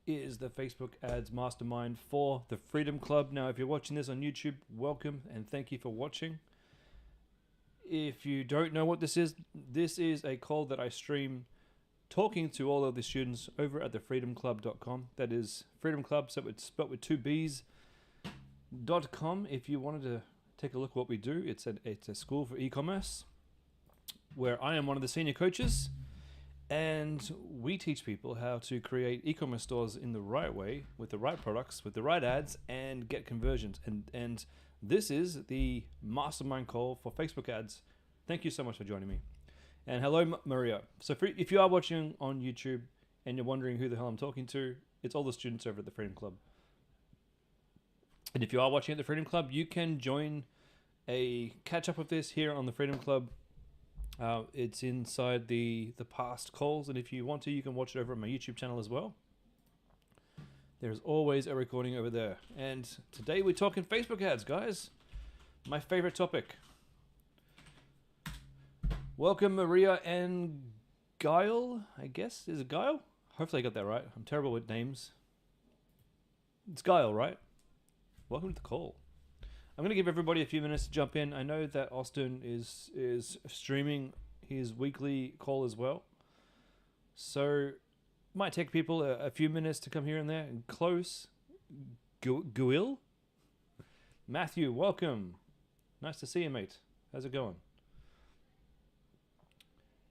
is the Facebook Ads Mastermind for the Freedom Club. Now, if you're watching this on YouTube, welcome and thank you for watching. If you don't know what this is a call that I stream talking to all of the students over at thefreedomclub.com. That is Freedom Club, so it's spelled with two B's.com. If you wanted to take a look at what we do, it's a school for e-commerce where I am one of the senior coaches, and we teach people how to create e-commerce stores in the right way, with the right products, with the right ads, and get conversions. And this is the mastermind call for Facebook ads. Thank you so much for joining me. And hello, Maria. So if you are watching on YouTube and you're wondering who the hell I'm talking to, it's all the students over at the Freedom Club. And if you are watching at the Freedom Club, you can join a catch up of this here on the Freedom Club. It's inside the past calls, and if you want to, you can watch it over on my YouTube channel as well. There's always a recording over there. And today we're talking Facebook ads, guys. My favorite topic. Welcome, Maria and Guile, I guess. Is it Guile? Hopefully I got that right. I'm terrible with names. It's Guile, right? Welcome to the call. I'm going to give everybody a few minutes to jump in. I know that Austin is streaming his weekly call as well. So it might take people a few minutes to come here and there. And close. Guil? Matthew, welcome. Nice to see you, mate. How's it going?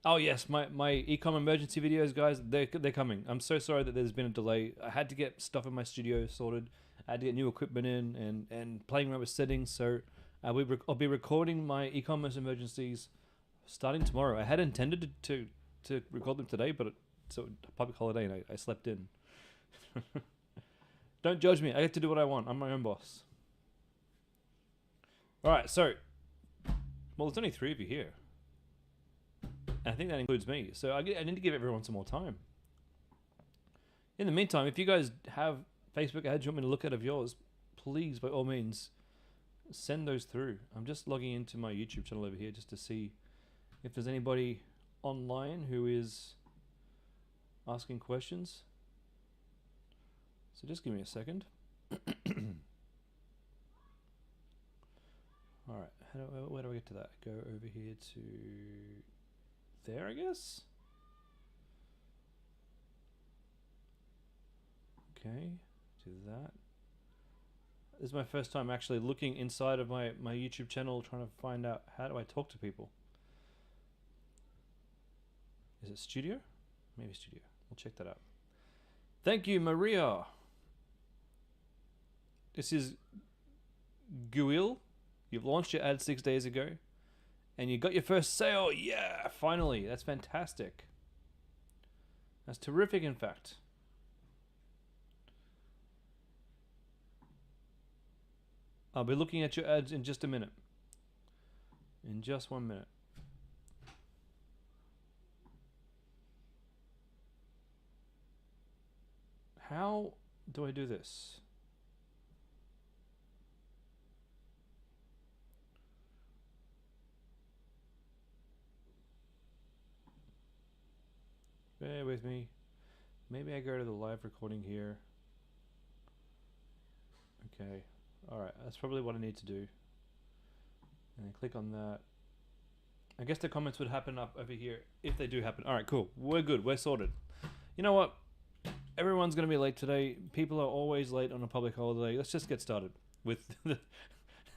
Oh, yes, my e-com emergency videos, guys, they're coming. I'm so sorry that there's been a delay. I had to get stuff in my studio sorted. I had to get new equipment in and playing around with settings. So I'll be recording my e-commerce emergencies starting tomorrow. I had intended to record them today, but it's a public holiday and I slept in. Don't judge me. I get to do what I want. I'm my own boss. All right, so, well, there's only 3 of you here. And I think that includes me. So I need to give everyone some more time. In the meantime, if you guys have Facebook ads you want me to look at of yours, please, by all means, send those through. I'm just logging into my YouTube channel over here just to see if there's anybody online who is asking questions. So just give me a second. All right, where do I get to that? Go over here to there, I guess. Okay, do that. This is my first time actually looking inside of my YouTube channel, trying to find out how do I talk to people. Is it studio? Maybe studio. We'll check that out. Thank you, Maria. This is Guil. You've launched your ad 6 days ago, and you got your first sale. Yeah, finally. That's fantastic. That's terrific, in fact. I'll be looking at your ads in just a minute. In just 1 minute. How do I do this? Bear with me. Maybe I go to the live recording here. Okay. Alright, that's probably what I need to do. And then click on that. I guess the comments would happen up over here if they do happen. Alright, cool. We're good. We're sorted. You know what? Everyone's going to be late today. People are always late on a public holiday. Let's just get started with the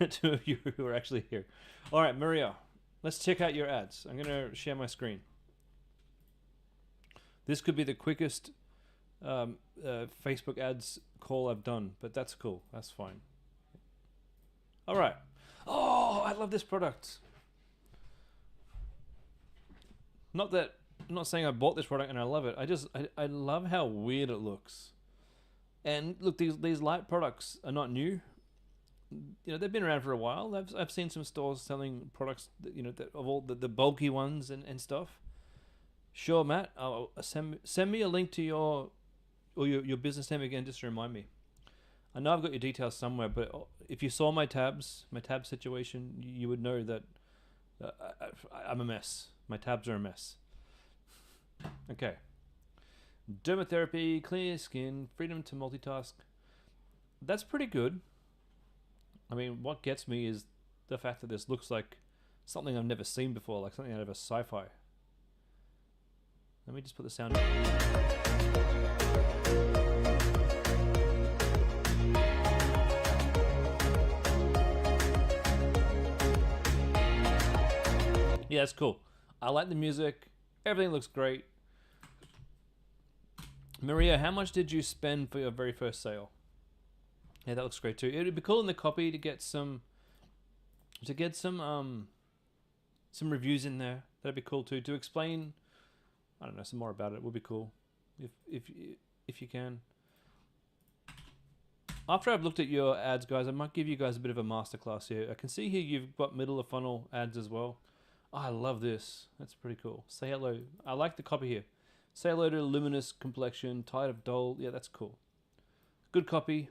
2 of you who are actually here. Alright, Maria, let's check out your ads. I'm going to share my screen. This could be the quickest Facebook ads call I've done, but that's cool. That's fine. All right. Oh, I love this product. Not saying I bought this product and I love it. I love how weird it looks. And look, these light products are not new. You know, they've been around for a while. I've seen some stores selling products that, you know, that of all the bulky ones and stuff. Sure, Matt. Send me a link to your business name again, just to remind me. I know I've got your details somewhere, but if you saw my tab situation, you would know that I'm a mess. My tabs are a mess. Okay. Dermatherapy, clear skin, freedom to multitask. That's pretty good. I mean, what gets me is the fact that this looks like something I've never seen before, like something out of a sci-fi. Let me just put the sound in. Yeah, that's cool. I like the music. Everything looks great. Maria, how much did you spend for your very first sale? Yeah, that looks great too. It would be cool in the copy to get some reviews in there. That'd be cool too. To explain, I don't know, some more about it would be cool, if you can. After I've looked at your ads, guys, I might give you guys a bit of a masterclass here. I can see here you've got middle of funnel ads as well. Oh, I love this. That's pretty cool. Say hello. I like the copy here. Say hello to luminous complexion, tired of dull. Yeah, that's cool. Good copy.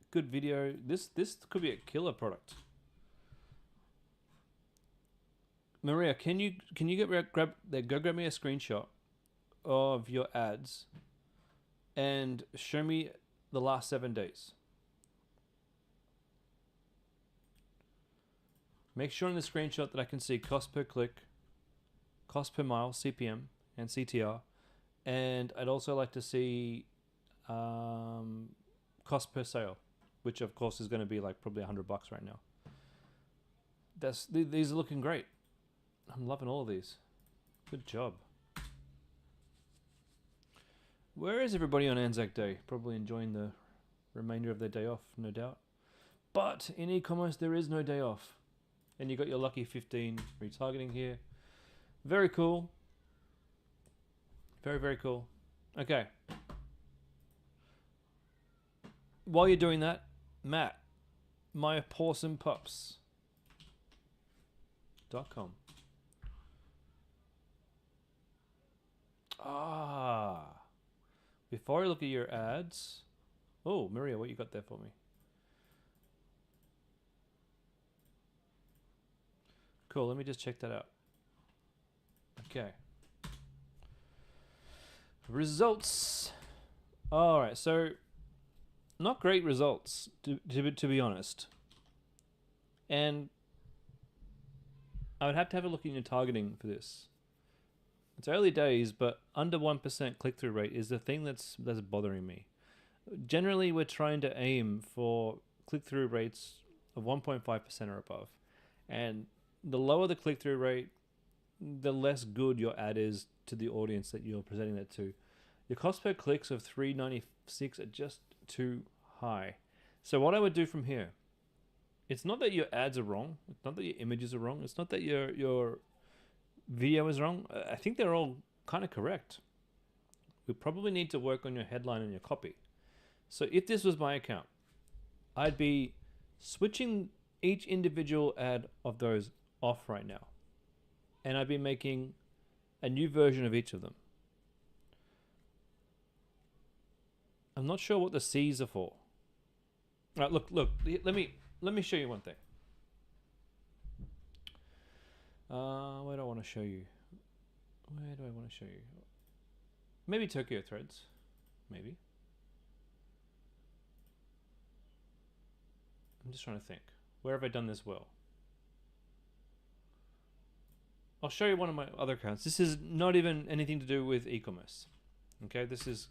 Good video. This could be a killer product. Maria, can you go grab me a screenshot of your ads and show me the last 7 days. Make sure in the screenshot that I can see cost per click, cost per mile, CPM, and CTR. And I'd also like to see cost per sale, which of course is going to be like probably $100 right now. These are looking great. I'm loving all of these. Good job. Where is everybody on Anzac Day? Probably enjoying the remainder of their day off, no doubt. But in e-commerce, there is no day off. And you got your lucky 15 retargeting here. Very cool. Very, very cool. Okay. While you're doing that, Matt, myporsompups.com. Before I look at your ads. Oh, Maria, what you got there for me? Cool, let me just check that out. Okay. Results. Alright, so not great results, to be honest. And I would have to have a look at your targeting for this. It's early days, but under 1% click-through rate is the thing that's bothering me. Generally, we're trying to aim for click-through rates of 1.5% or above. And the lower the click-through rate, the less good your ad is to the audience that you're presenting that to. Your cost per clicks of $3.96 are just too high. So what I would do from here, it's not that your ads are wrong. It's not that your images are wrong. It's not that your video is wrong. I think they're all kind of correct. We probably need to work on your headline and your copy. So if this was my account, I'd be switching each individual ad of those off right now. And I'd be making a new version of each of them. I'm not sure what the C's are for. All right, look, let me show you one thing. Where do I want to show you? Where do I want to show you? Maybe Tokyo Threads. Maybe. I'm just trying to think. Where have I done this well? I'll show you one of my other accounts. This is not even anything to do with e-commerce. Okay, this is,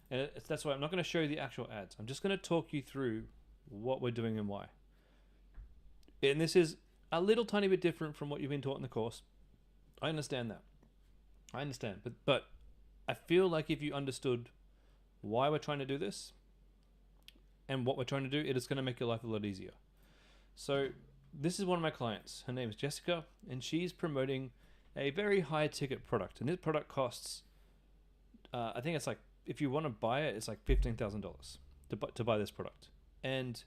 and that's why I'm not going to show you the actual ads. I'm just going to talk you through what we're doing and why. And this is a little tiny bit different from what you've been taught in the course. I understand that. I understand. But I feel like if you understood why we're trying to do this and what we're trying to do, it is going to make your life a lot easier. So this is one of my clients. Her name is Jessica, and she's promoting a very high ticket product. And this product costs, I think it's like, if you want to buy it, it's like $15,000 to buy this product. And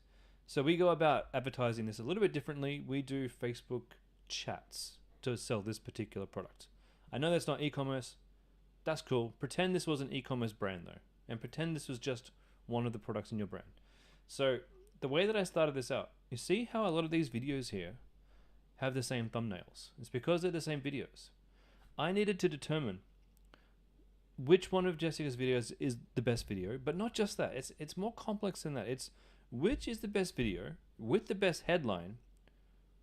so we go about advertising this a little bit differently. We do Facebook chats to sell this particular product. I know that's not e-commerce. That's cool. Pretend this was an e-commerce brand though, and pretend this was just one of the products in your brand. So the way that I started this out, you see how a lot of these videos here have the same thumbnails. It's because they're the same videos. I needed to determine which one of Jessica's videos is the best video, but not just that. It's more complex than that. It's which is the best video with the best headline,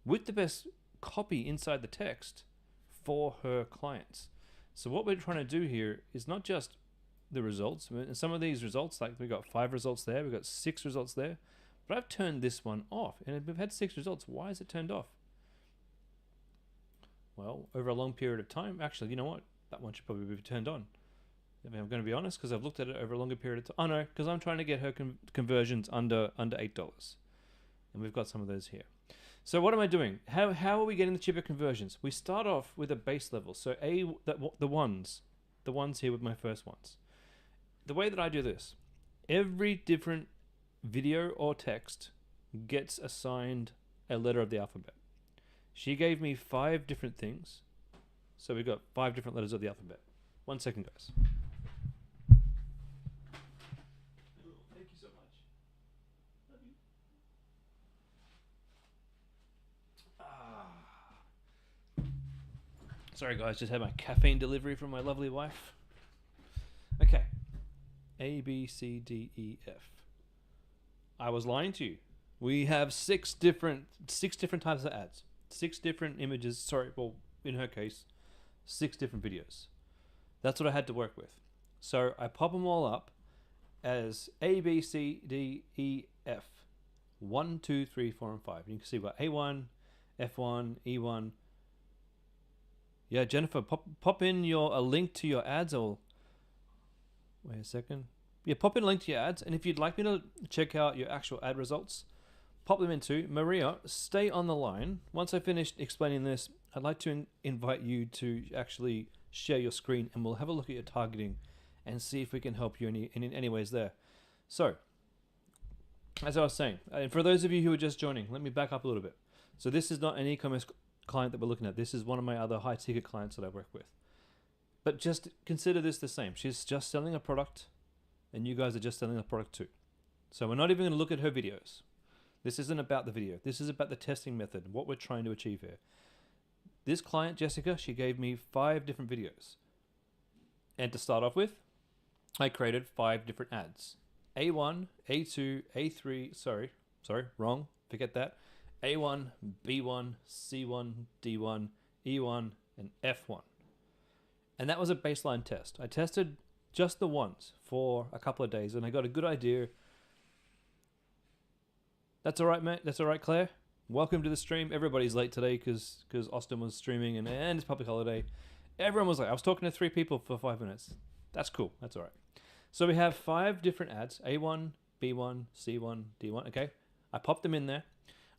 with the best copy inside the text for her clients. So what we're trying to do here is not just the results. I mean, some of these results, like we got 5 results there, we got 6 results there, but I've turned this one off, and we've had 6 results. Why is it turned off? Well, over a long period of time, actually, you know what? That one should probably be turned on. I mean, I'm going to be honest, because I've looked at it over a longer period of time. Oh no, because I'm trying to get her conversions under $8, and we've got some of those here. So what am I doing? How are we getting the cheaper conversions? We start off with a base level. So the ones here with my first ones. The way that I do this, every different video or text gets assigned a letter of the alphabet. She gave me 5 different things. So we've got 5 different letters of the alphabet. 1 second, guys. Thank you so much. Love you. Sorry guys, just had my caffeine delivery from my lovely wife. Okay. A, B, C, D, E, F. I was lying to you. We have 6 different types of ads. 6 different images. Sorry, well, in her case, 6 different videos. That's what I had to work with. So I pop them all up as A, B, C, D, E, F. 1, 2, 3, 4, and 5. You can see what A1, F1, E1. Yeah, Jennifer, pop in a link to your ads. Or wait a second. Yeah, pop in a link to your ads, and if you'd like me to check out your actual ad results, pop them in too. Maria, stay on the line. Once I finish explaining this, I'd like to invite you to actually share your screen, and we'll have a look at your targeting and see if we can help you in any ways there. So, as I was saying, and for those of you who are just joining, let me back up a little bit. So this is not an e-commerce client that we're looking at. This is one of my other high-ticket clients that I work with. But just consider this the same. She's just selling a product, and you guys are just selling a product too. So we're not even going to look at her videos. This isn't about the video. This is about the testing method, what we're trying to achieve here. This client, Jessica, she gave me 5 different videos. And to start off with, I created 5 different ads. A1, A2, A3, sorry, wrong, forget that. A1, B1, C1, D1, E1, and F1. And that was a baseline test. I tested just the ones for a couple of days, and I got a good idea. That's all right, mate. That's all right, Claire. Welcome to the stream. Everybody's late today because Austin was streaming and it's public holiday. Everyone was late. I was talking to 3 people for 5 minutes. That's cool. That's all right. So we have 5 different ads, A1, B1, C1, D1, okay? I popped them in there.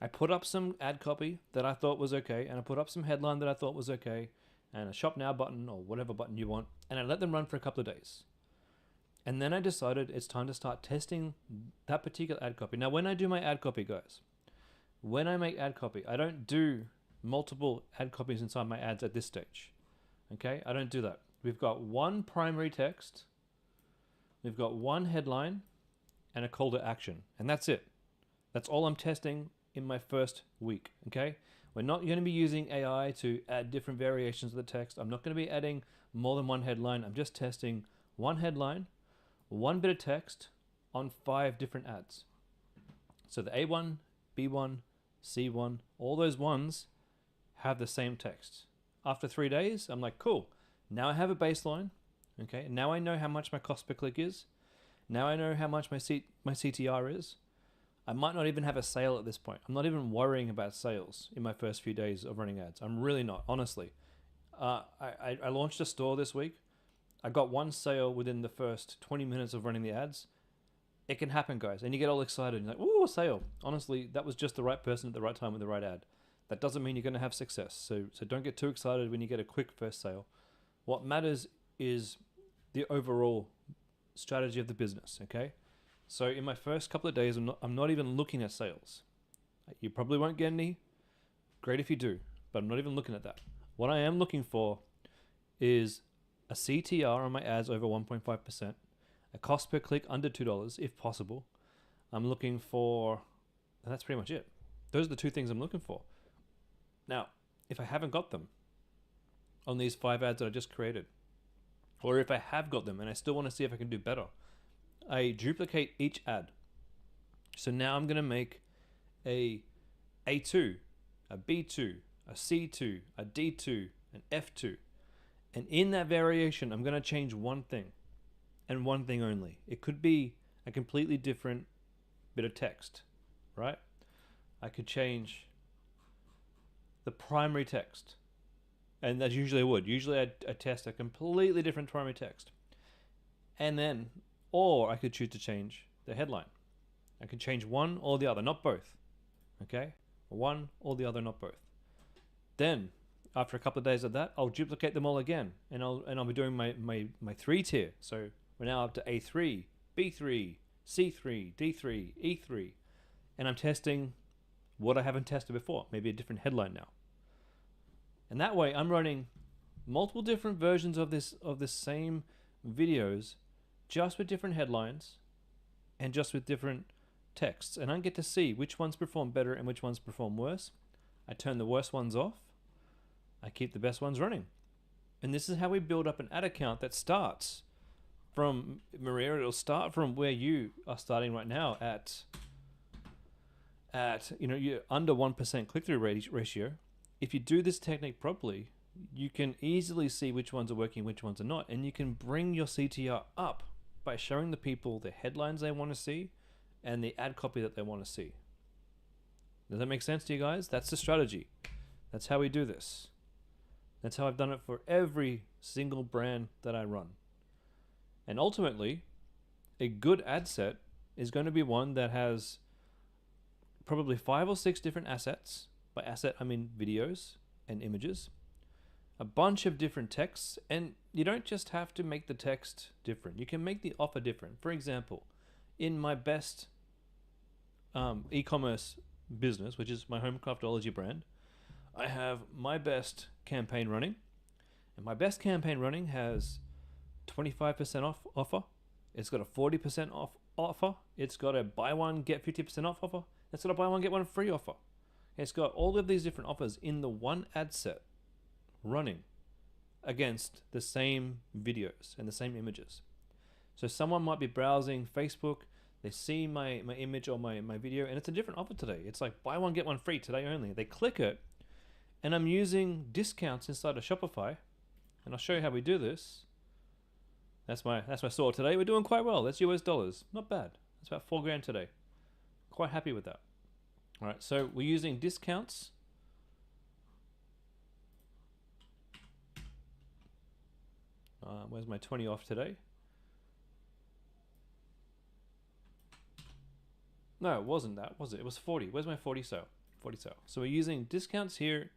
I put up some ad copy that I thought was okay, and I put up some headline that I thought was okay, and a shop now button or whatever button you want, and I let them run for a couple of days. And then I decided it's time to start testing that particular ad copy. Now, when I do my ad copy, guys, when I make ad copy, I don't do multiple ad copies inside my ads at this stage. Okay? I don't do that. We've got one primary text, we've got one headline, and a call to action. And that's it. That's all I'm testing in my first week. Okay? We're not going to be using AI to add different variations of the text. I'm not going to be adding more than one headline. I'm just testing one headline, one bit of text on 5 different ads. So the A1, B1, C1, all those ones have the same text. After 3 days, I'm like, cool. Now I have a baseline. Okay. Now I know how much my cost per click is. Now I know how much my CTR is. I might not even have a sale at this point. I'm not even worrying about sales in my first few days of running ads. I'm really not, honestly. I launched a store this week. I got 1 sale within the first 20 minutes of running the ads. It can happen, guys. And you get all excited. You're like, ooh, a sale. Honestly, that was just the right person at the right time with the right ad. That doesn't mean you're going to have success. So don't get too excited when you get a quick first sale. What matters is the overall strategy of the business, okay? So in my first couple of days, I'm not even looking at sales. You probably won't get any. Great if you do, but I'm not even looking at that. What I am looking for is a CTR on my ads over 1.5%, a cost per click under $2 if possible. I'm looking for, and that's pretty much it. Those are the 2 things I'm looking for. Now, if I haven't got them on these 5 ads that I just created, Or if I have got them and I still want to see if I can do better, I duplicate each ad. So now I'm going to make a A2, a B2, a C2, a D2, an F2. And in that variation, I'm going to change one thing and one thing only. It could be a completely different bit of text, right? I could change the primary text. And that's usually I would. Usually I test a completely different primary text. And then, or I could choose to change the headline. I could change one or the other, not both. Okay? One or the other, not both. Then, after a couple of days of that, I'll duplicate them all again. And I'll be doing my 3-tier. So we're now up to A3, B3, C3, D3, E3. And I'm testing what I haven't tested before. Maybe a different headline now. And that way I'm running multiple different versions of this same videos, just with different headlines and just with different texts. And I get to see which ones perform better and which ones perform worse. I turn the worst ones off. I keep the best ones running. And this is how we build up an ad account that starts from, Maria, it'll start from where you are starting right now at you're under 1% click-through ratio. If you do this technique properly, you can easily see which ones are working, which ones are not, and you can bring your CTR up by showing the people the headlines they want to see and the ad copy that they want to see. Does that make sense to you guys? That's the strategy. That's how we do this. That's how I've done it for every single brand that I run. And ultimately, a good ad set is going to be one that has probably 5 or 6 different assets. By asset, I mean videos and images, a bunch of different texts, and you don't just have to make the text different. You can make the offer different. For example, in my best e-commerce business, which is my home craftology brand, I have my best campaign running, and my best campaign running has 25% off offer. It's got a 40% off offer. It's got a buy one get 50% off offer. It's got a buy one get one free offer. It's got all of these different offers in the one ad set running against the same videos and the same images. So someone might be browsing Facebook, they see my image or my video, and it's a different offer today. It's like buy one, get one free today only. They click it, and I'm using discounts inside of Shopify, and I'll show you how we do this. That's my store today. We're doing quite well. That's US dollars. Not bad. That's about $4,000 today. Quite happy with that. All right, so we're using discounts. Where's my 20 off today? No, it wasn't that, was it? It was 40. Where's my 40 sale? 40 sale. So we're using discounts here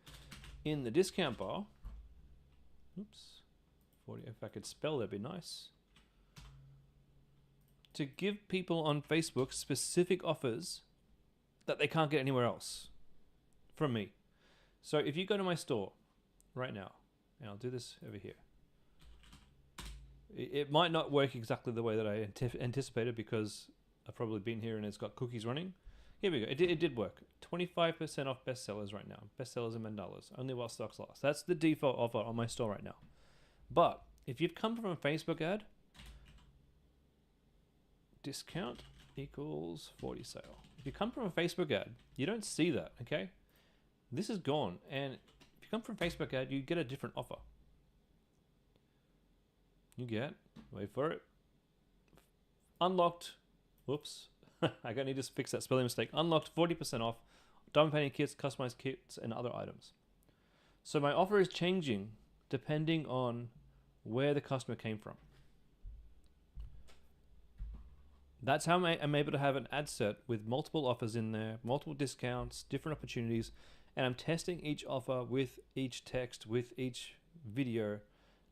in the discount bar. Oops. 40. If I could spell, that'd be nice. To give people on Facebook specific offers that they can't get anywhere else from me. So if you go to my store right now, and I'll do this over here. It might not work exactly the way that I anticipated because I've probably been here and it's got cookies running. Here we go. It did work. 25% off bestsellers right now. Bestsellers and mandalas. Only while stocks last. That's the default offer on my store right now. But if you've come from a Facebook ad, discount equals 40 sale. If you come from a Facebook ad, you don't see that, okay? This is gone. And if you come from a Facebook ad, you get a different offer. You get, wait for it, unlocked, whoops, I need to fix that spelling mistake. Unlocked 40% off diamond painting kits, customized kits, and other items. So my offer is changing depending on where the customer came from. That's how I'm able to have an ad set with multiple offers in there, multiple discounts, different opportunities, and I'm testing each offer with each text, with each video,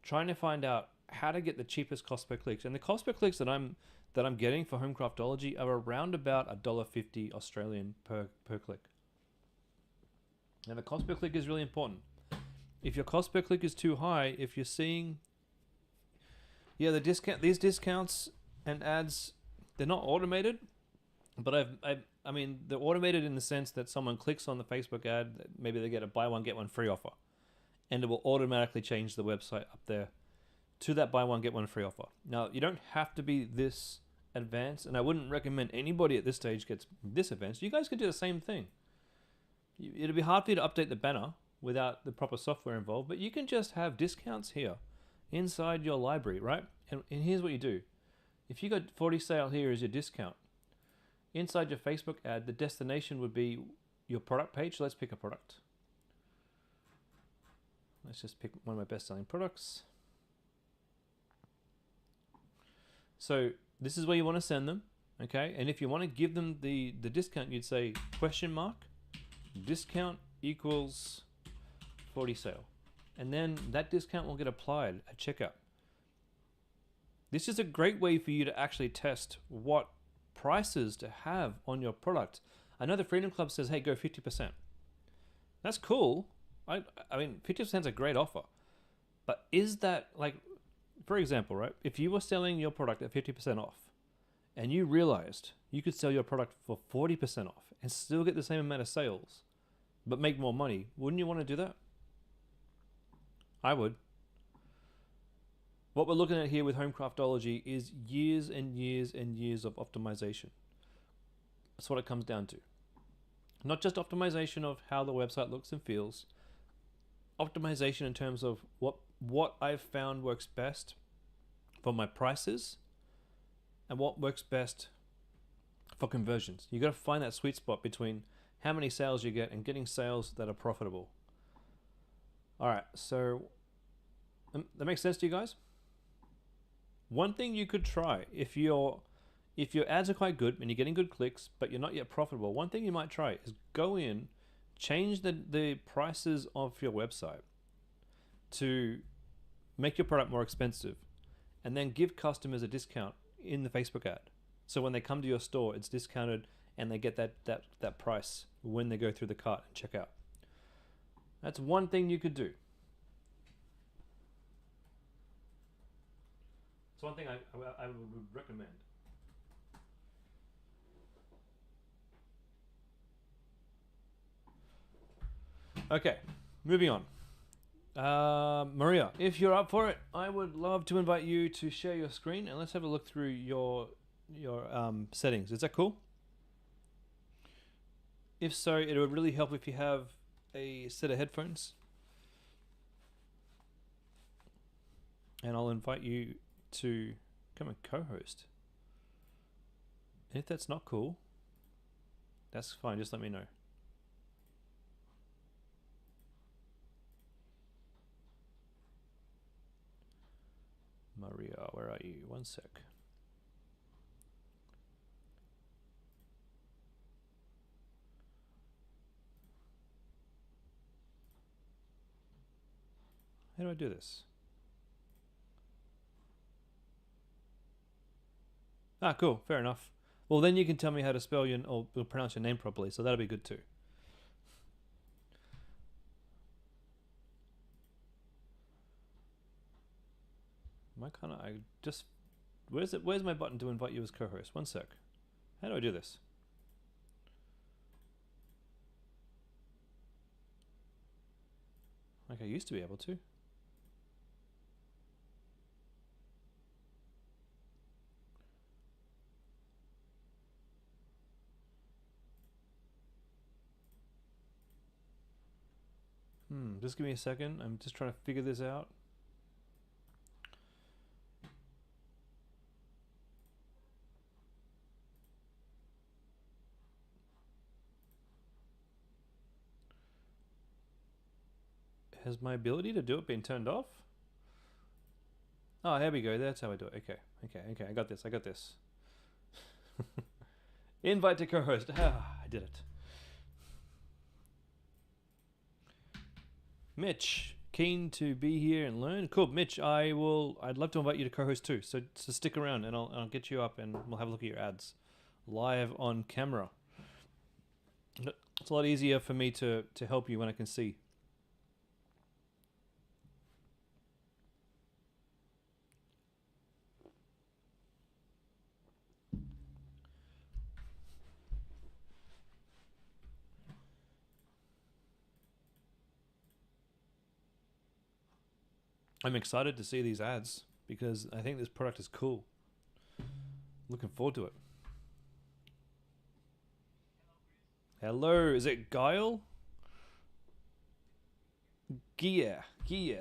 trying to find out how to get the cheapest cost per clicks. And the cost per clicks that I'm getting for home craftology are around about $1.50 Australian per click. And the cost per click is really important. If your cost per click is too high, if you're seeing, these discounts and ads, they're not automated, but I mean, they're automated in the sense that someone clicks on the Facebook ad, maybe they get a buy one, get one free offer, and it will automatically change the website up there to that buy one get one free offer. Now, you don't have to be this advanced, and I wouldn't recommend anybody at this stage gets this advanced. You guys could do the same thing. It'll be hard for you to update the banner without the proper software involved, but you can just have discounts here inside your library, right? And here's what you do. If you got 40 sale here as your discount, inside your Facebook ad, the destination would be your product page. Let's pick a product. Let's just pick one of my best selling products. So this is where you want to send them, okay? And if you want to give them the discount, you'd say question mark, discount equals 40 sale. And then that discount will get applied at checkout. This is a great way for you to actually test what prices to have on your product. I know the Freedom Club says, hey, go 50%. That's cool. I mean, 50% is a great offer. But is that, like, for example, right? If you were selling your product at 50% off and you realized you could sell your product for 40% off and still get the same amount of sales, but make more money, wouldn't you want to do that? I would. What we're looking at here with Homecraftology is years and years and years of optimization. That's what it comes down to. Not just optimization of how the website looks and feels, optimization in terms of what I've found works best for my prices and what works best for conversions. You got to find that sweet spot between how many sales you get and getting sales that are profitable. All right, so that makes sense to you guys? One thing you could try, if your ads are quite good and you're getting good clicks, but you're not yet profitable, one thing you might try is go in, change the prices of your website to make your product more expensive, and then give customers a discount in the Facebook ad. So when they come to your store, it's discounted and they get that price when they go through the cart and check out. That's one thing you could do. It's one thing I would recommend. Okay, moving on. Maria, if you're up for it, I would love to invite you to share your screen and let's have a look through your settings. Is that cool? If so, it would really help if you have a set of headphones. And I'll invite you to come and co-host. And if that's not cool, that's fine, just let me know. Maria, where are you? One sec. How do I do this? Ah, cool. Fair enough. Well, then you can tell me how to spell your or pronounce your name properly, so that'll be good too. Why can't I just... Where's my button to invite you as co-host? One sec. How do I do this? Like I used to be able to. Just give me a second. I'm just trying to figure this out. Has my ability to do it been turned off? Oh, here we go. That's how I do it. Okay. I got this. Invite to co-host. Ah, I did it. Mitch, keen to be here and learn. Cool, Mitch. I'd love to invite you to co-host too. So stick around, and I'll get you up, and we'll have a look at your ads live on camera. It's a lot easier for me to help you when I can see. I'm excited to see these ads. because I think this product is cool. Looking forward to it. Hello, is it Guile? Gia.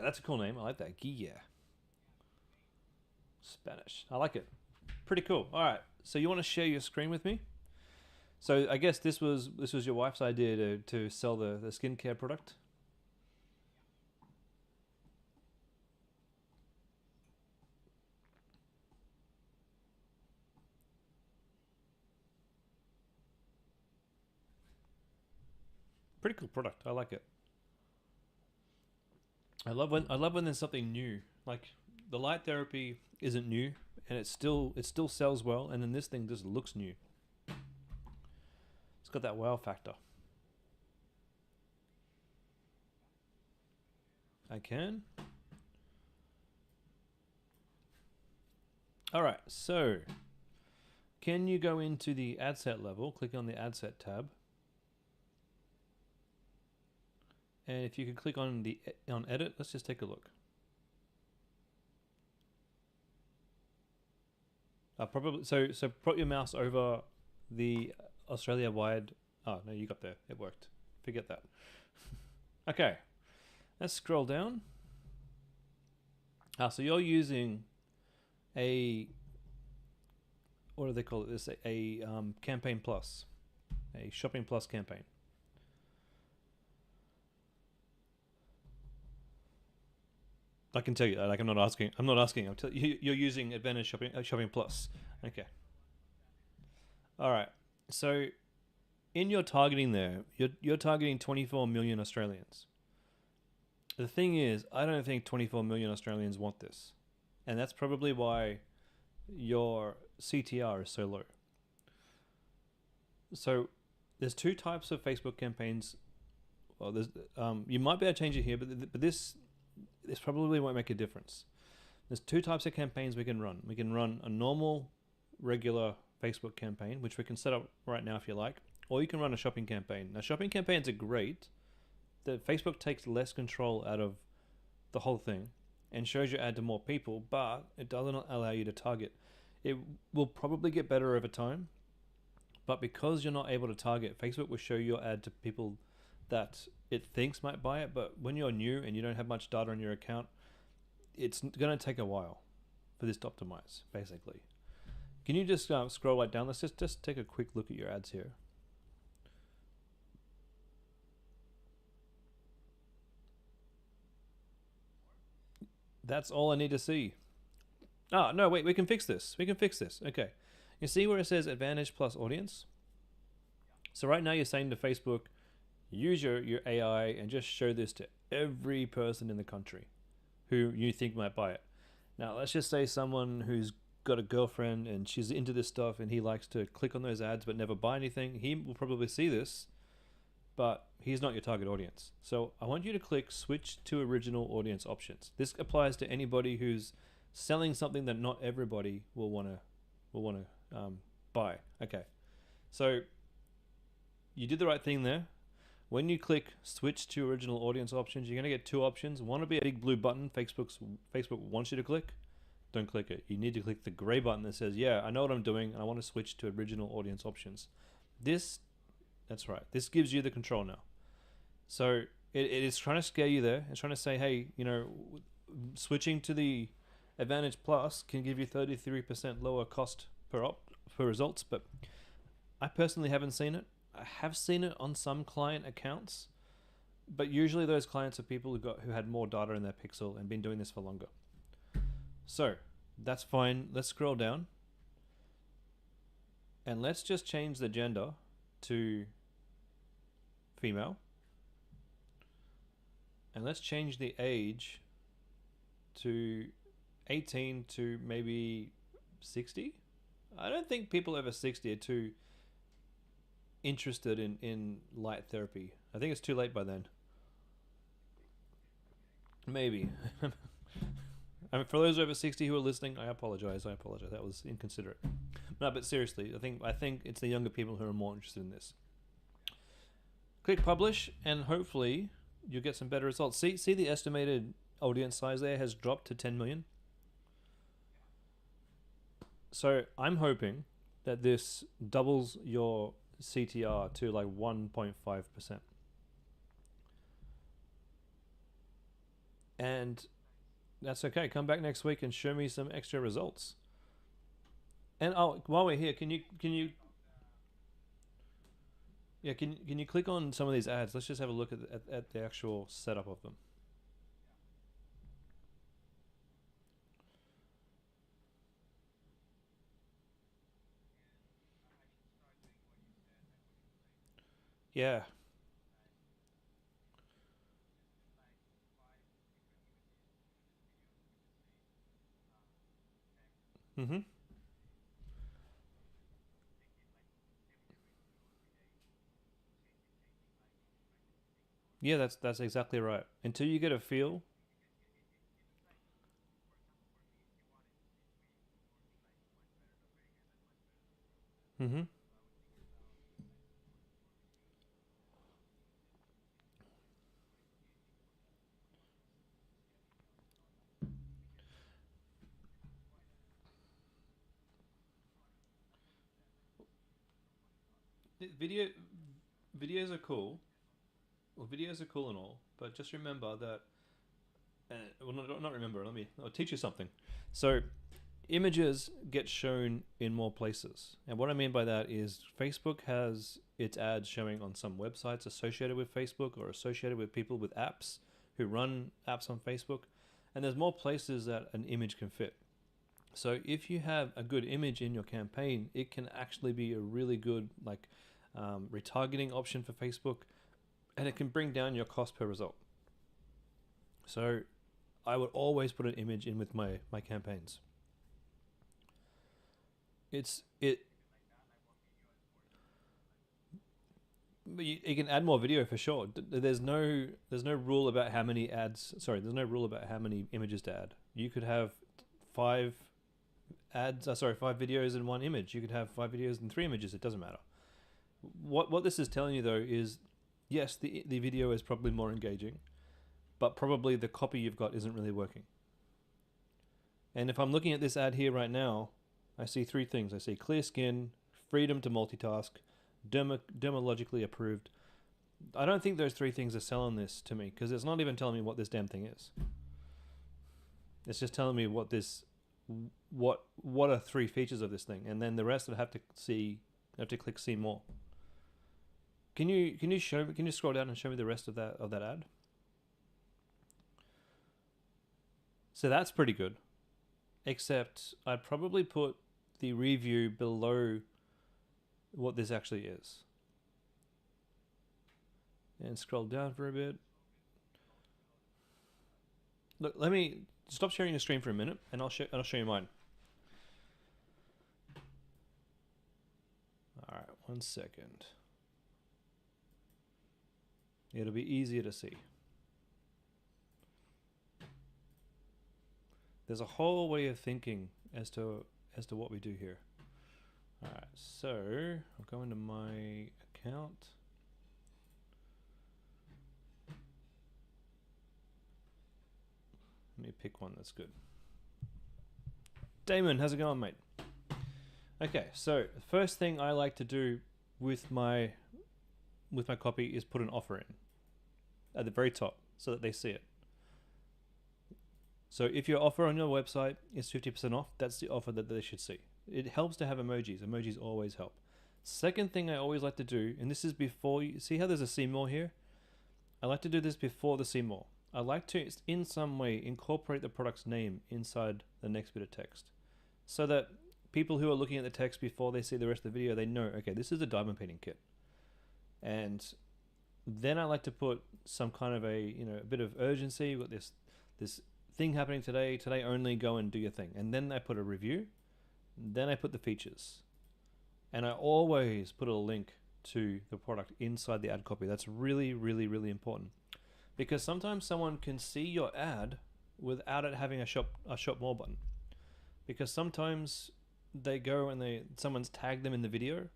That's a cool name. I like that. Gia. Spanish. I like it. Pretty cool. All right. So you want to share your screen with me? So I guess this was your wife's idea to sell the skincare product. Pretty cool product. I like it. I love when there's something new. Like the light therapy isn't new, and it still sells well, and then this thing just looks new. It's got that wow factor. I can. All right, so can you go into the ad set level, click on the ad set tab, and if you could click on edit, let's just take a look. Probably so put your mouse over the Australia wide. Oh no, you got there. It worked. Forget that. Okay, let's scroll down. So you're using what do they call it? This a campaign plus, a shopping plus campaign. I can tell you that. Like I'm not asking. I'm telling you, you're using Advantage Shopping Plus. Okay. All right. So, in your targeting there, you're targeting 24 million Australians. The thing is, I don't think 24 million Australians want this, and that's probably why your CTR is so low. So, there's two types of Facebook campaigns. Well, there's you might be able to change it here, but this probably won't make a difference. There's two types of campaigns we can run. We can run a normal, regular Facebook campaign, which we can set up right now if you like, or you can run a shopping campaign. Now, shopping campaigns are great. Facebook takes less control out of the whole thing and shows your ad to more people, but it doesn't allow you to target. It will probably get better over time, but because you're not able to target, Facebook will show your ad to people that it thinks might buy it, but when you're new and you don't have much data on your account, it's going to take a while for this to optimize, basically. Can you just scroll right down? Let's just take a quick look at your ads here. That's all I need to see. Ah, no, wait, we can fix this. Okay. You see where it says Advantage Plus Audience? So right now you're saying to Facebook, use your AI and just show this to every person in the country who you think might buy it. Now, let's just say someone who's got a girlfriend and she's into this stuff and he likes to click on those ads but never buy anything. He will probably see this, but he's not your target audience. So I want you to click Switch to Original Audience Options. This applies to anybody who's selling something that not everybody will want to buy. Okay, so you did the right thing there. When you click Switch to Original Audience Options, you're going to get two options. One will be a big blue button Facebook wants you to click. Don't click it. You need to click the gray button that says, yeah, I know what I'm doing, and I want to switch to Original Audience Options. That's right. This gives you the control now. So it is trying to scare you there. It's trying to say, hey, switching to the Advantage Plus can give you 33% lower cost per results, but I personally haven't seen it. I have seen it on some client accounts, but usually those clients are people who had more data in their pixel and been doing this for longer. So that's fine. Let's scroll down and let's just change the gender to female, and let's change the age to 18 to maybe 60. I don't think people over 60 are too interested in light therapy. I think it's too late by then. Maybe. I mean, for those over 60 who are listening, I apologize. That was inconsiderate. No, but seriously, I think it's the younger people who are more interested in this. Click publish, and hopefully you'll get some better results. See the estimated audience size there has dropped to 10 million. So I'm hoping that this doubles your CTR to like 1.5%. And that's okay. Come back next week and show me some extra results. And while we're here, can you yeah, can you click on some of these ads? Let's just have a look at the actual setup of them. Yeah. Mm-hmm. Yeah, that's exactly right. Until you get a feel. Mm-hmm. Video videos are cool. Well, videos are cool and all, but just remember that. Well, not remember. I'll teach you something. So images get shown in more places. And what I mean by that is Facebook has its ads showing on some websites associated with Facebook or associated with people with apps who run apps on Facebook. And there's more places that an image can fit. So if you have a good image in your campaign, it can actually be a really good retargeting option for Facebook, and it can bring down your cost per result. So I would always put an image in with my campaigns. It's it But you can add more video for sure. There's no rule about how many ads. Sorry, there's no rule about how many images to add. You could have five five videos in one image. You could have five videos and three images. It doesn't matter. What this is telling you though is, yes, the video is probably more engaging, but probably the copy you've got isn't really working. And if I'm looking at this ad here right now, I see three things. I see clear skin, freedom to multitask, dermatologically approved. I don't think those three things are selling this to me, because it's not even telling me what this damn thing is. It's just telling me what are three features of this thing, and then the rest I have to click see more. Can you scroll down and show me the rest of that ad? So that's pretty good. Except I'd probably put the review below what this actually is. And scroll down for a bit. Look, let me stop sharing the screen for a minute, and I'll show you mine. All right, 1 second. It'll be easier to see. There's a whole way of thinking as to what we do here. All right, so I'll go into my account. Let me pick one that's good. Damon, how's it going, mate? Okay, so the first thing I like to do with my copy is put an offer in at the very top so that they see it. So if your offer on your website is 50% off, that's the offer that they should see. It helps to have emojis. Emojis always help. Second thing I always like to do, and this is before you see how there's a see more here? I like to do this before the see more. I like to, in some way, incorporate the product's name inside the next bit of text, so that people who are looking at the text before they see the rest of the video, they know, okay, this is a diamond painting kit. And then I like to put some kind of a bit of urgency. We've got this thing happening today only, go and do your thing. And then I put a review, then I put the features, and I always put a link to the product inside the ad copy. That's really, really, really important, because sometimes someone can see your ad without it having a shop more button, because sometimes they go and someone's tagged them in the video,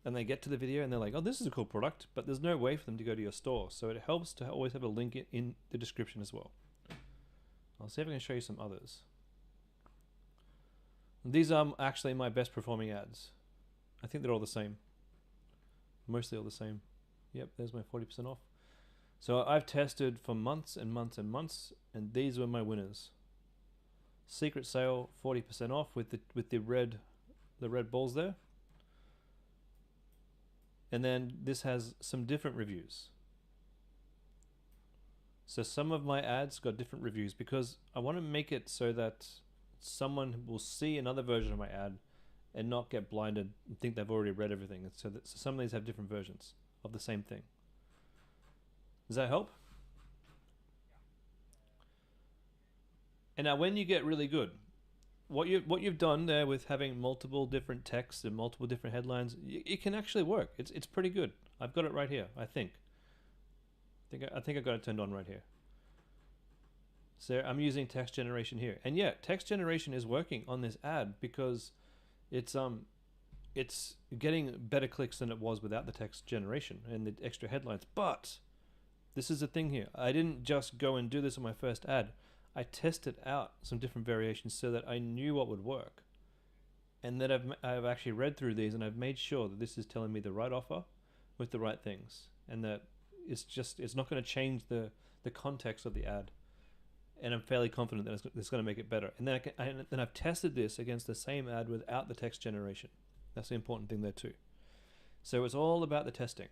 and they get to the video and they're like, oh, this is a cool product, but there's no way for them to go to your store. So it helps to always have a link in the description as well. I'll see if I can show you some others. These are actually my best performing ads. I think they're all the same. Mostly all the same. Yep, there's my 40% off. So I've tested for months and months and months, and these were my winners. Secret sale, 40% off with the red balls there. And then this has some different reviews. So some of my ads got different reviews because I want to make it so that someone will see another version of my ad and not get blinded and think they've already read everything. So some of these have different versions of the same thing. Does that help? And now when you get really good, what you've done there with having multiple different texts and multiple different headlines, it can actually work. It's pretty good. I've got it right here, I think. I think I got it turned on right here. So I'm using text generation here. And yeah, text generation is working on this ad because it's getting better clicks than it was without the text generation and the extra headlines. But this is the thing here. I didn't just go and do this on my first ad. I tested out some different variations so that I knew what would work. And then I've actually read through these and I've made sure that this is telling me the right offer with the right things, and that it's not going to change the context of the ad. And I'm fairly confident that it's going to make it better. And then I've tested this against the same ad without the text generation. That's the important thing there too. So it's all about the testing.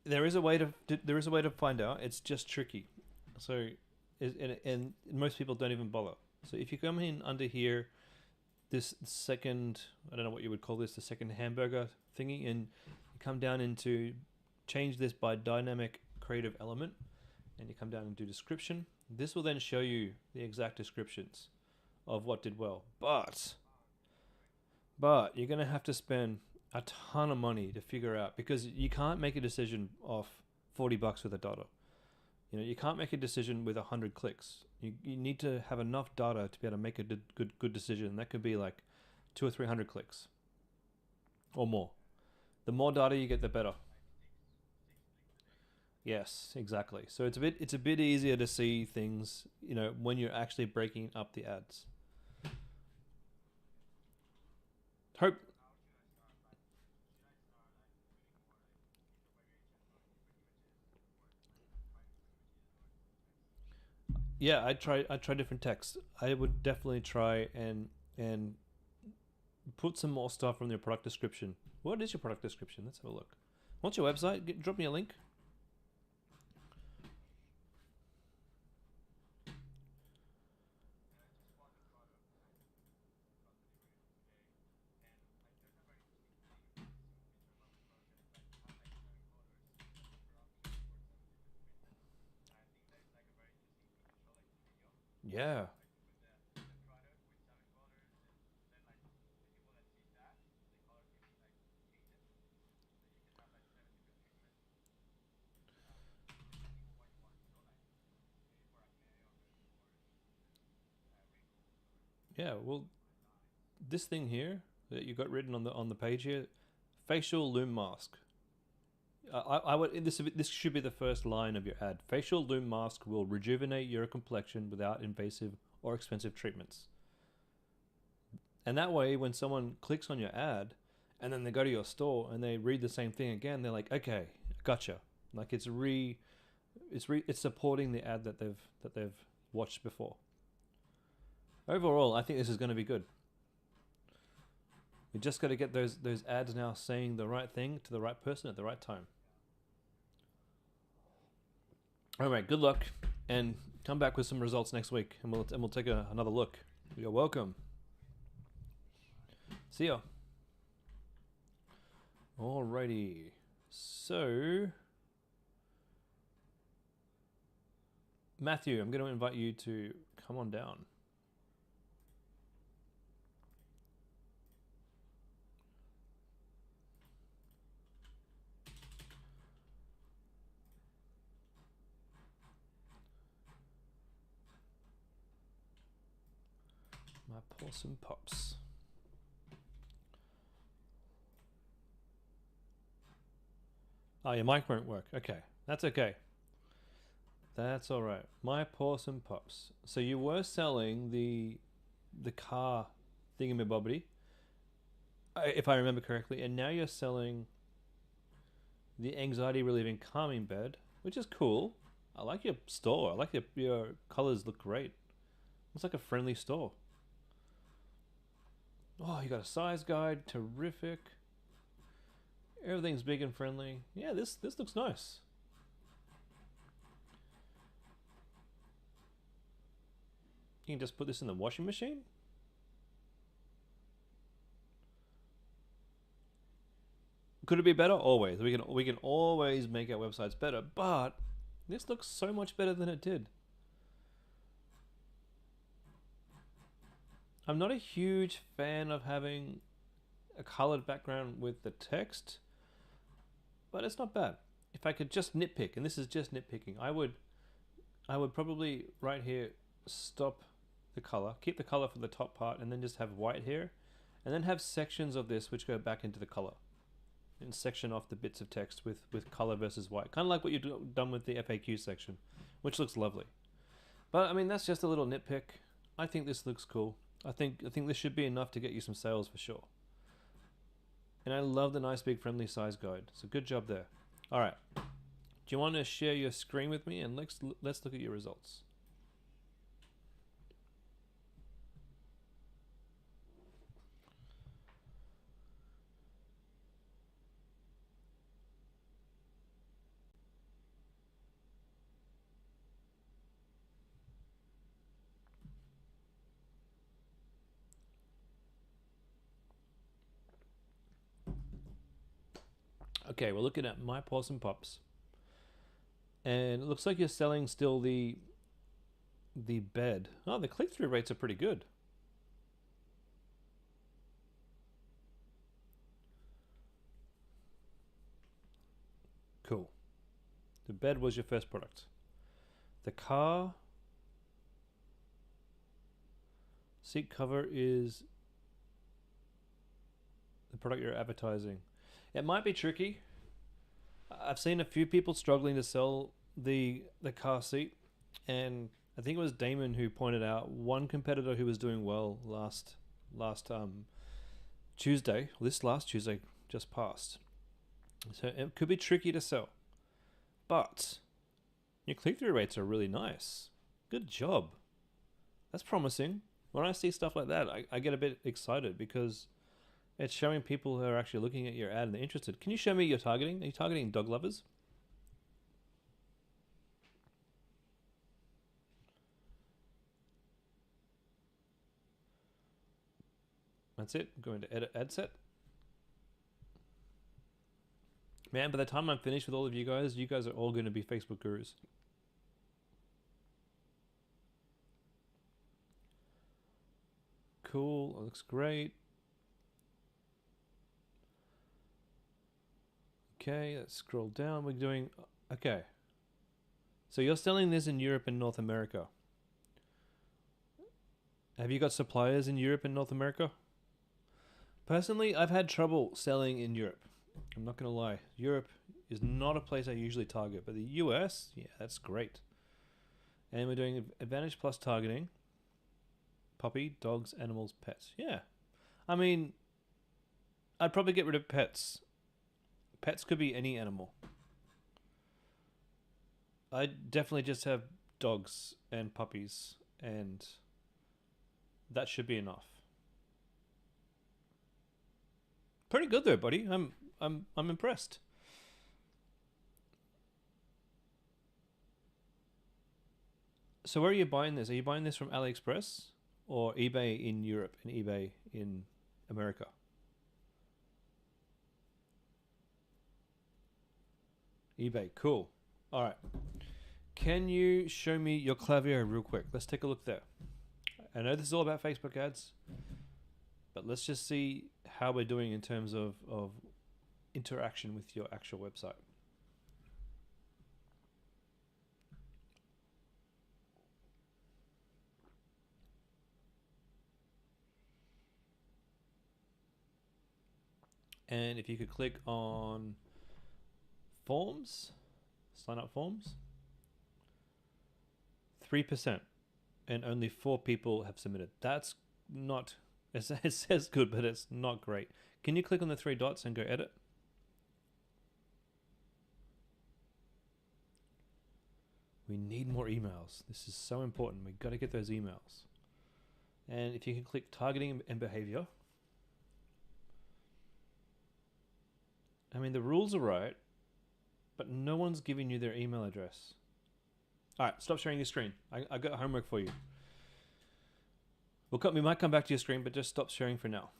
There is a way to find out. It's just tricky. So and most people don't even bother. So if you come in under here, this second, I don't know what you would call this, the second hamburger thingy, and you come down into change this by dynamic creative element, and you come down and do description. This will then show you the exact descriptions of what did well. But you're going to have to spend a ton of money to figure out, because you can't make a decision off $40 with a data. You can't make a decision with 100 clicks. You need to have enough data to be able to make a good decision. And that could be like 200 or 300 clicks or more. The more data you get, the better. Yes, exactly. So it's a bit easier to see things, when you're actually breaking up the ads. Hope. Yeah, I try different texts. I would definitely try and put some more stuff from your product description. What is your product description? Let's have a look. What's your website? Drop me a link. Yeah. Yeah, well, this thing here that you got written on the page here, facial loom mask. I would this should be the first line of your ad. Facial loom mask will rejuvenate your complexion without invasive or expensive treatments. And that way, when someone clicks on your ad, and then they go to your store and they read the same thing again, they're like, okay, gotcha. Like it's supporting the ad that they've watched before. Overall, I think this is going to be good. We just got to get those ads now saying the right thing to the right person at the right time. All right, good luck, and come back with some results next week, and we'll take another look. You're welcome. See ya. Alrighty, so Matthew, I'm going to invite you to come on down. My possum pops. Oh, your mic won't work. Okay, that's okay. That's all right. My paws and pups. So you were selling the car thingamabobbity, if I remember correctly, and now you're selling the anxiety relieving calming bed, which is cool. I like your store. I like your colors look great. Looks like a friendly store. Oh, you got a size guide. Terrific. Everything's big and friendly. Yeah, this looks nice. You can just put this in the washing machine. Could it be better? Always. We can always make our websites better, but this looks so much better than it did. I'm not a huge fan of having a colored background with the text, but it's not bad. If I could just nitpick, and this is just nitpicking, I would probably right here stop the color, keep the color for the top part, and then just have white here, and then have sections of this which go back into the color, and section off the bits of text with color versus white, kind of like what you've done with the FAQ section, which looks lovely. But I mean, that's just a little nitpick. I think this looks cool. I think this should be enough to get you some sales for sure. And I love the nice big friendly size guide. So good job there. All right. Do you want to share your screen with me and let's look at your results? Okay, we're looking at my paws and pups. And it looks like you're selling still the bed. Oh, the click-through rates are pretty good. Cool. The bed was your first product. The car seat cover is the product you're advertising. It might be tricky. I've seen a few people struggling to sell the car seat, and I think it was Damon who pointed out one competitor who was doing well last Tuesday. This last Tuesday just passed. So it could be tricky to sell, but your click-through rates are really nice. Good job. That's promising. When I see stuff like that, I get a bit excited because it's showing people who are actually looking at your ad and they're interested. Can you show me your targeting? Are you targeting dog lovers? That's it. Going to edit ad set. Man, by the time I'm finished with all of you guys are all going to be Facebook gurus. Cool. That looks great. Okay, let's scroll down. We're doing... Okay. So you're selling this in Europe and North America. Have you got suppliers in Europe and North America? Personally, I've had trouble selling in Europe. I'm not going to lie. Europe is not a place I usually target, but the US, yeah, that's great. And we're doing Advantage Plus targeting. Puppy, dogs, animals, pets. Yeah. I mean, I'd probably get rid of pets. Pets could be any animal. I'd definitely just have dogs and puppies, and that should be enough. Pretty good there, buddy. I'm impressed. So where are you buying this? Are you buying this from AliExpress or eBay in Europe and eBay in America? eBay, cool. All right. Can you show me your Klaviyo real quick? Let's take a look there. I know this is all about Facebook ads, but let's just see how we're doing in terms of interaction with your actual website. And if you could click on forms, sign up forms. 3%, and only 4 people have submitted. That's not, it says good, but it's not great. Can you click on the 3 dots and go edit? We need more emails. This is so important. We've got to get those emails. And if you can click targeting and behavior. I mean, the rules are right, but no one's giving you their email address. All right, stop sharing your screen. I got homework for you. We might come back to your screen, but just stop sharing for now.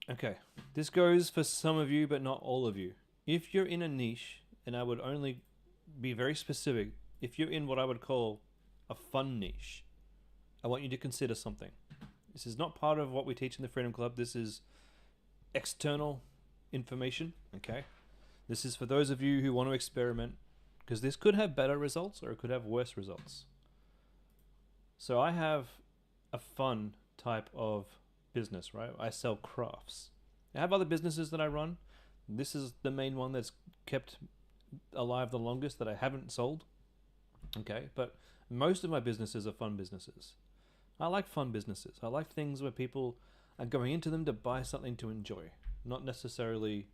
Okay, this goes for some of you, but not all of you. If you're in a niche, and I would only be very specific, if you're in what I would call a fun niche, I want you to consider something. This is not part of what we teach in the Freedom Club. This is external information, okay? This is for those of you who want to experiment, because this could have better results or it could have worse results. So I have a fun type of business, right? I sell crafts. I have other businesses that I run. This is the main one that's kept alive the longest that I haven't sold. Okay, but most of my businesses are fun businesses. I like fun businesses. I like things where people are going into them to buy something to enjoy, not necessarily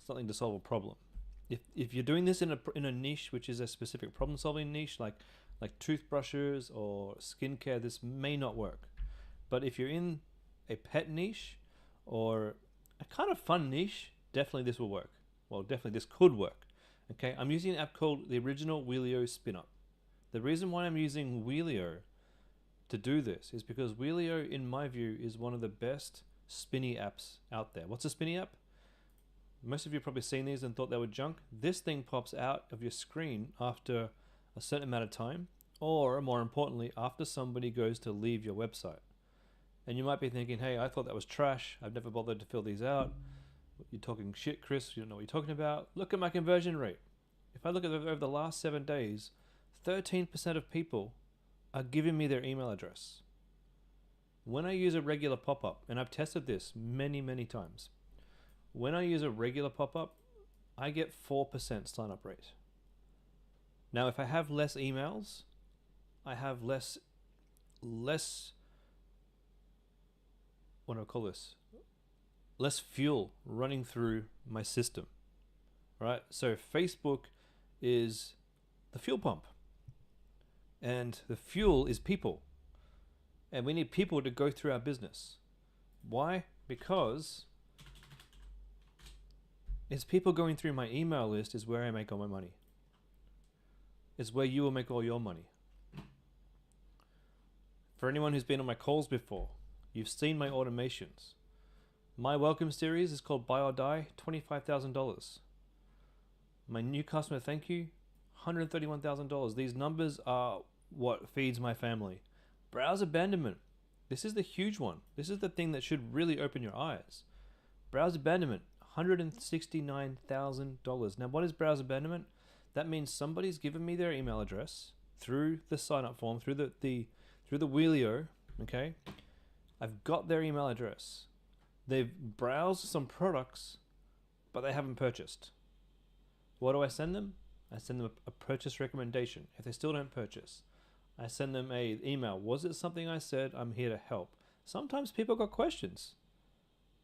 something to solve a problem. If you're doing this in a niche which is a specific problem solving niche, like toothbrushes or skincare, this may not work. But if you're in a pet niche or a kind of fun niche, definitely this will work. Well, definitely this could work. Okay, I'm using an app called the Original Wheelio Spin-Up. The reason why I'm using Wheelio to do this is because Wheelio, in my view, is one of the best spinny apps out there. What's a spinny app? Most of you have probably seen these and thought they were junk. This thing pops out of your screen after a certain amount of time, or more importantly, after somebody goes to leave your website. And you might be thinking, hey, I thought that was trash. I've never bothered to fill these out. You're talking shit, Chris. You don't know what you're talking about. Look at my conversion rate. If I look at it over the last 7 days, 13% of people are giving me their email address. When I use a regular pop-up, and I've tested this many, many times, when I use a regular pop-up, I get 4% sign-up rate. Now, if I have less emails, I have less, what do I call this? Less fuel running through my system, right? So Facebook is the fuel pump, and the fuel is people, and we need people to go through our business. Why? Because it's people going through my email list is where I make all my money. It's where you will make all your money. For anyone who's been on my calls before, you've seen my automations. My welcome series is called Buy or Die, $25,000. My new customer thank you, $131,000. These numbers are what feeds my family. Browse abandonment. This is the huge one. This is the thing that should really open your eyes. Browse abandonment, $169,000. Now, what is browse abandonment? That means somebody's given me their email address through the sign-up form, through the Wheelio, okay? I've got their email address. They've browsed some products, but they haven't purchased. What do I send them? I send them a purchase recommendation. If they still don't purchase, I send them a email. Was it something I said? I'm here to help. Sometimes people got questions.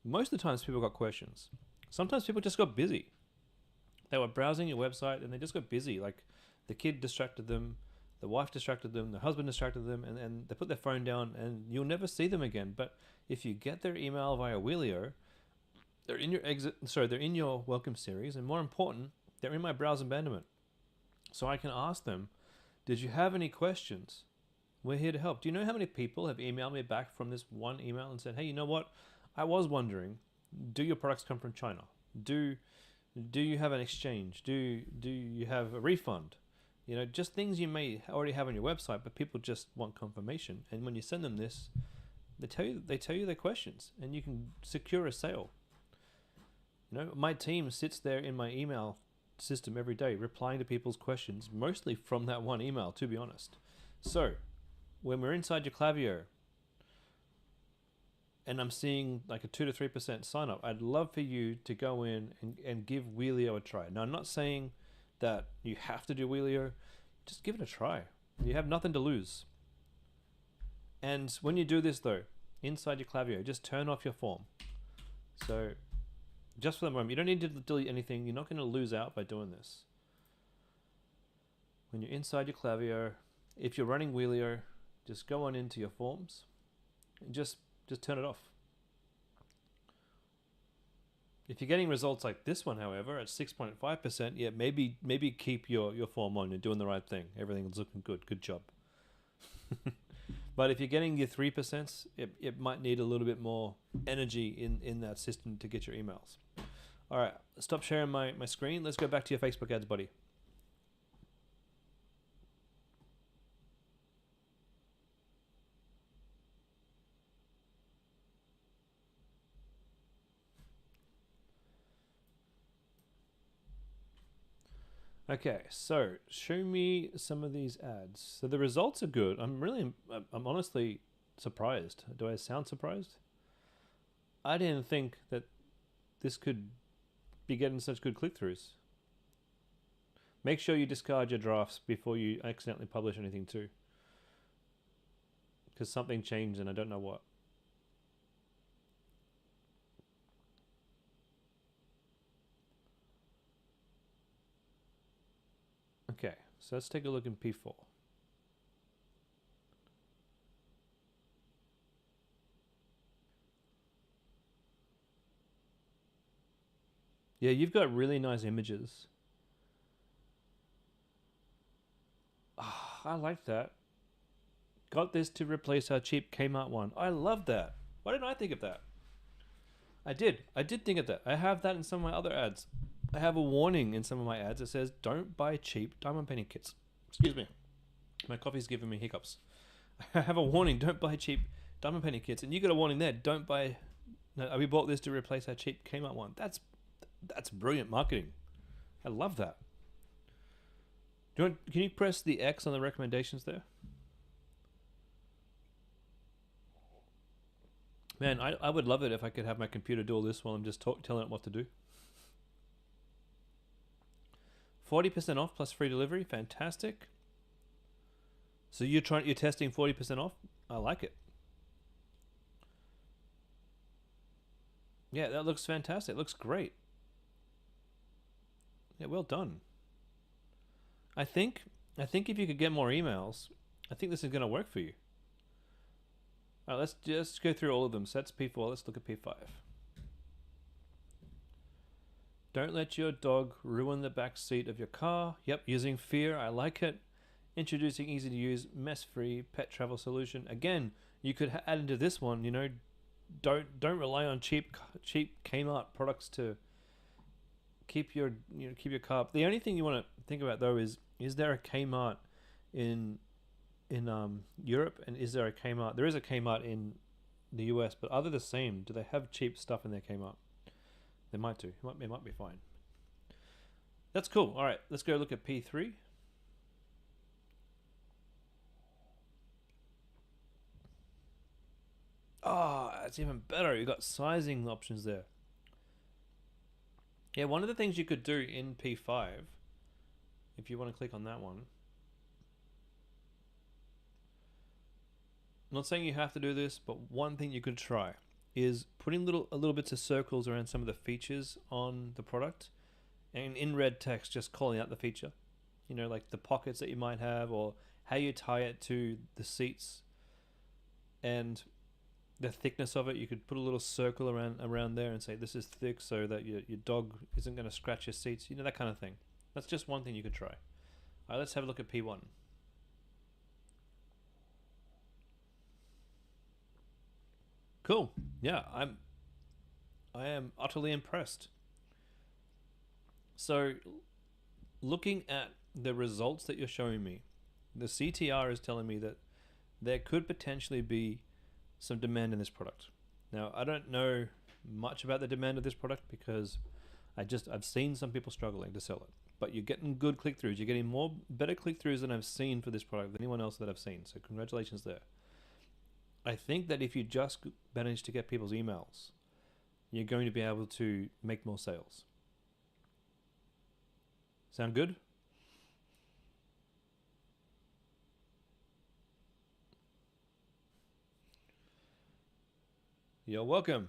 Most of the times people got questions. Sometimes people just got busy. They were browsing your website and they just got busy. Like the kid distracted them, the wife distracted them, the husband distracted them, and they put their phone down and you'll never see them again. But if you get their email via Wheelio, they're in your welcome series, and more important, they're in my browse abandonment. So I can ask them, did you have any questions? We're here to help. Do you know how many people have emailed me back from this one email and said, hey, you know what? I was wondering, do your products come from China? Do you have an exchange? Do you have a refund? You know, just things you may already have on your website, but people just want confirmation. And when you send them this, they tell you their questions, and you can secure a sale. You know, my team sits there in my email system every day, replying to people's questions, mostly from that one email, to be honest. So, when we're inside your Klaviyo, and I'm seeing like a 2 to 3% sign up, I'd love for you to go in and give Wheelio a try. Now, I'm not saying that you have to do Wheelio. Just give it a try. You have nothing to lose. And when you do this though, inside your Klaviyo, just turn off your form. So just for the moment, you don't need to delete anything. You're not going to lose out by doing this. When you're inside your Klaviyo, if you're running Wheelio, just go on into your forms and just turn it off. If you're getting results like this one, however, at 6.5%, yeah, maybe keep your form on. You're doing the right thing. Everything's looking good. Good job. But if you're getting your 3%, it might need a little bit more energy in that system to get your emails. All right, stop sharing my screen. Let's go back to your Facebook ads, buddy. Okay, so show me some of these ads. So the results are good. I'm honestly surprised. Do I sound surprised? I didn't think that this could be getting such good click-throughs. Make sure you discard your drafts before you accidentally publish anything too. Because something changed and I don't know what. Okay, so let's take a look in P4. Yeah, you've got really nice images. I like that. Got this to replace our cheap Kmart one. I love that. Why didn't I think of that? I did think of that. I have that in some of my other ads. I have a warning in some of my ads that says, don't buy cheap diamond painting kits. Excuse me. My coffee's giving me hiccups. I have a warning, don't buy cheap diamond painting kits. And you got a warning there, don't buy... No, we bought this to replace our cheap Kmart one. That's brilliant marketing. I love that. Can you press the X on the recommendations there? Man, I would love it if I could have my computer do all this while I'm just telling it what to do. 40% off plus free delivery, fantastic. So you're testing 40% off? I like it. Yeah, that looks fantastic. It looks great. Yeah, well done. I think if you could get more emails, I think this is going to work for you. All right, let's just go through all of them. So that's P4. Let's look at P5. Don't let your dog ruin the back seat of your car. Yep, using fear. I like it. Introducing easy to use, mess-free pet travel solution. Again, you could add into this one. You know, don't rely on cheap Kmart products to keep your car. The only thing you want to think about though is there a Kmart in Europe, and is there a Kmart? There is a Kmart in the US, but are they the same? Do they have cheap stuff in their Kmart? They might do. It might be fine. That's cool. All right, let's go look at P3. Oh, it's even better. You've got sizing options there. Yeah, one of the things you could do in P5, if you want to click on that one, I'm not saying you have to do this, but one thing you could try is putting little bits of circles around some of the features on the product, and in red text just calling out the feature. You know, like the pockets that you might have, or how you tie it to the seats, and the thickness of it. You could put a little circle around there and say this is thick so that your dog isn't going to scratch your seats. You know, that kind of thing. That's just one thing you could try. All right, let's have a look at P1. Cool. Yeah, I am utterly impressed. So, looking at the results that you're showing me, the CTR is telling me that there could potentially be some demand in this product. Now, I don't know much about the demand of this product because I've seen some people struggling to sell it. But you're getting good click-throughs. You're getting better click-throughs than I've seen for this product than anyone else that I've seen. So congratulations there. I think that if you just manage to get people's emails, you're going to be able to make more sales. Sound good? You're welcome.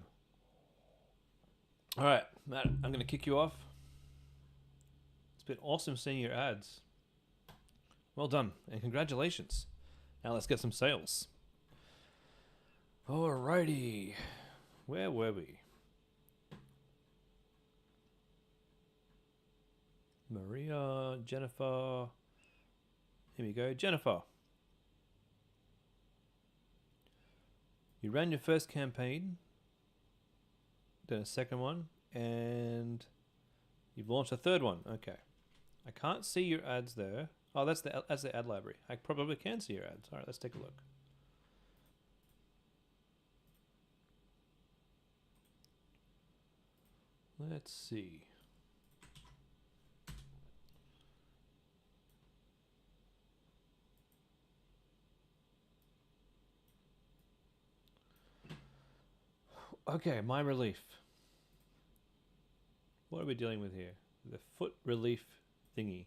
All right, Matt, I'm going to kick you off. It's been awesome seeing your ads. Well done, and congratulations. Now let's get some sales. Alrighty. Where were we? Maria, Jennifer. Here we go. Jennifer. You ran your first campaign, then a second one, and you've launched a third one. Okay. I can't see your ads there. Oh, that's the ad library. I probably can see your ads. All right, let's take a look. Let's see. Okay, my relief. What are we dealing with here? The foot relief thingy.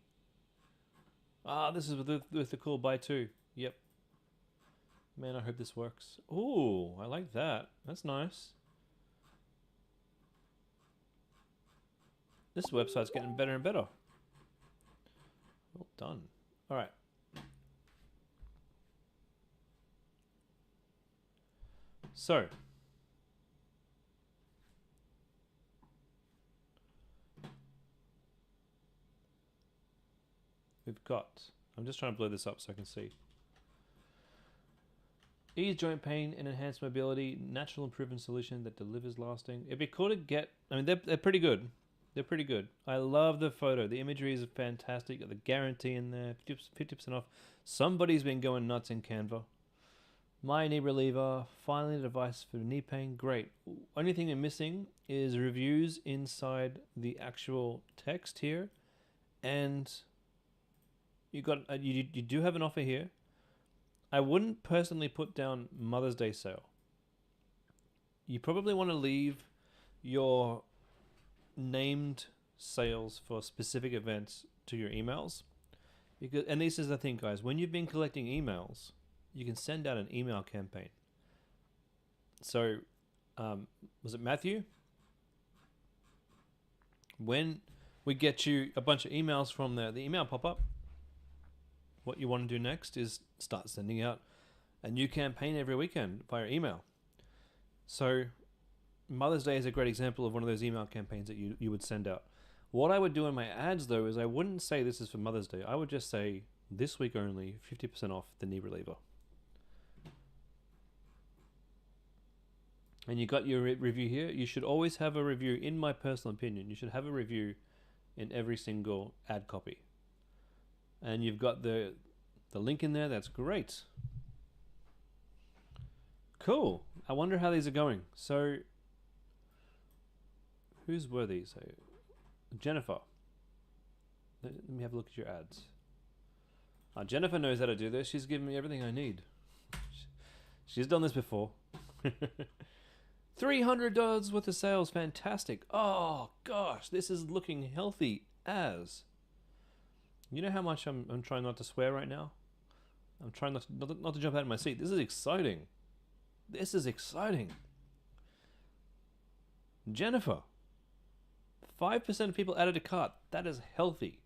Ah, this is with the cool buy two. Yep. Man, I hope this works. Ooh, I like that. That's nice. This website's getting better and better. Well done. All right. So, we've got, I'm just trying to blow this up so I can see. Ease joint pain and enhanced mobility, natural and proven solution that delivers lasting. It'd be cool to get, I mean, they're pretty good. They're pretty good. I love the photo. The imagery is fantastic. Got the guarantee in there, 50% off. Somebody's been going nuts in Canva. My knee reliever, finally a device for knee pain. Great. Only thing we're missing is reviews inside the actual text here. And you do have an offer here. I wouldn't personally put down Mother's Day sale. You probably want to leave your named sales for specific events to your emails. Because, and this is the thing, guys, when you've been collecting emails, you can send out an email campaign. So, was it Matthew? When we get you a bunch of emails from the email pop-up, what you want to do next is start sending out a new campaign every weekend via email. So Mother's Day is a great example of one of those email campaigns that you would send out. What I would do in my ads, though, is I wouldn't say this is for Mother's Day. I would just say, this week only, 50% off the knee reliever. And you got your review here. You should always have a review, in my personal opinion. You should have a review in every single ad copy. And you've got the link in there. That's great. Cool. I wonder how these are going. So, whose were these? Jennifer. Let me have a look at your ads. Jennifer knows how to do this. She's given me everything I need. She's done this before. $300 worth of sales. Fantastic. Oh, gosh. This is looking healthy as. You know how much I'm trying not to swear right now? I'm trying not to jump out of my seat. This is exciting. This is exciting. Jennifer. 5% of people added a cart. That is healthy.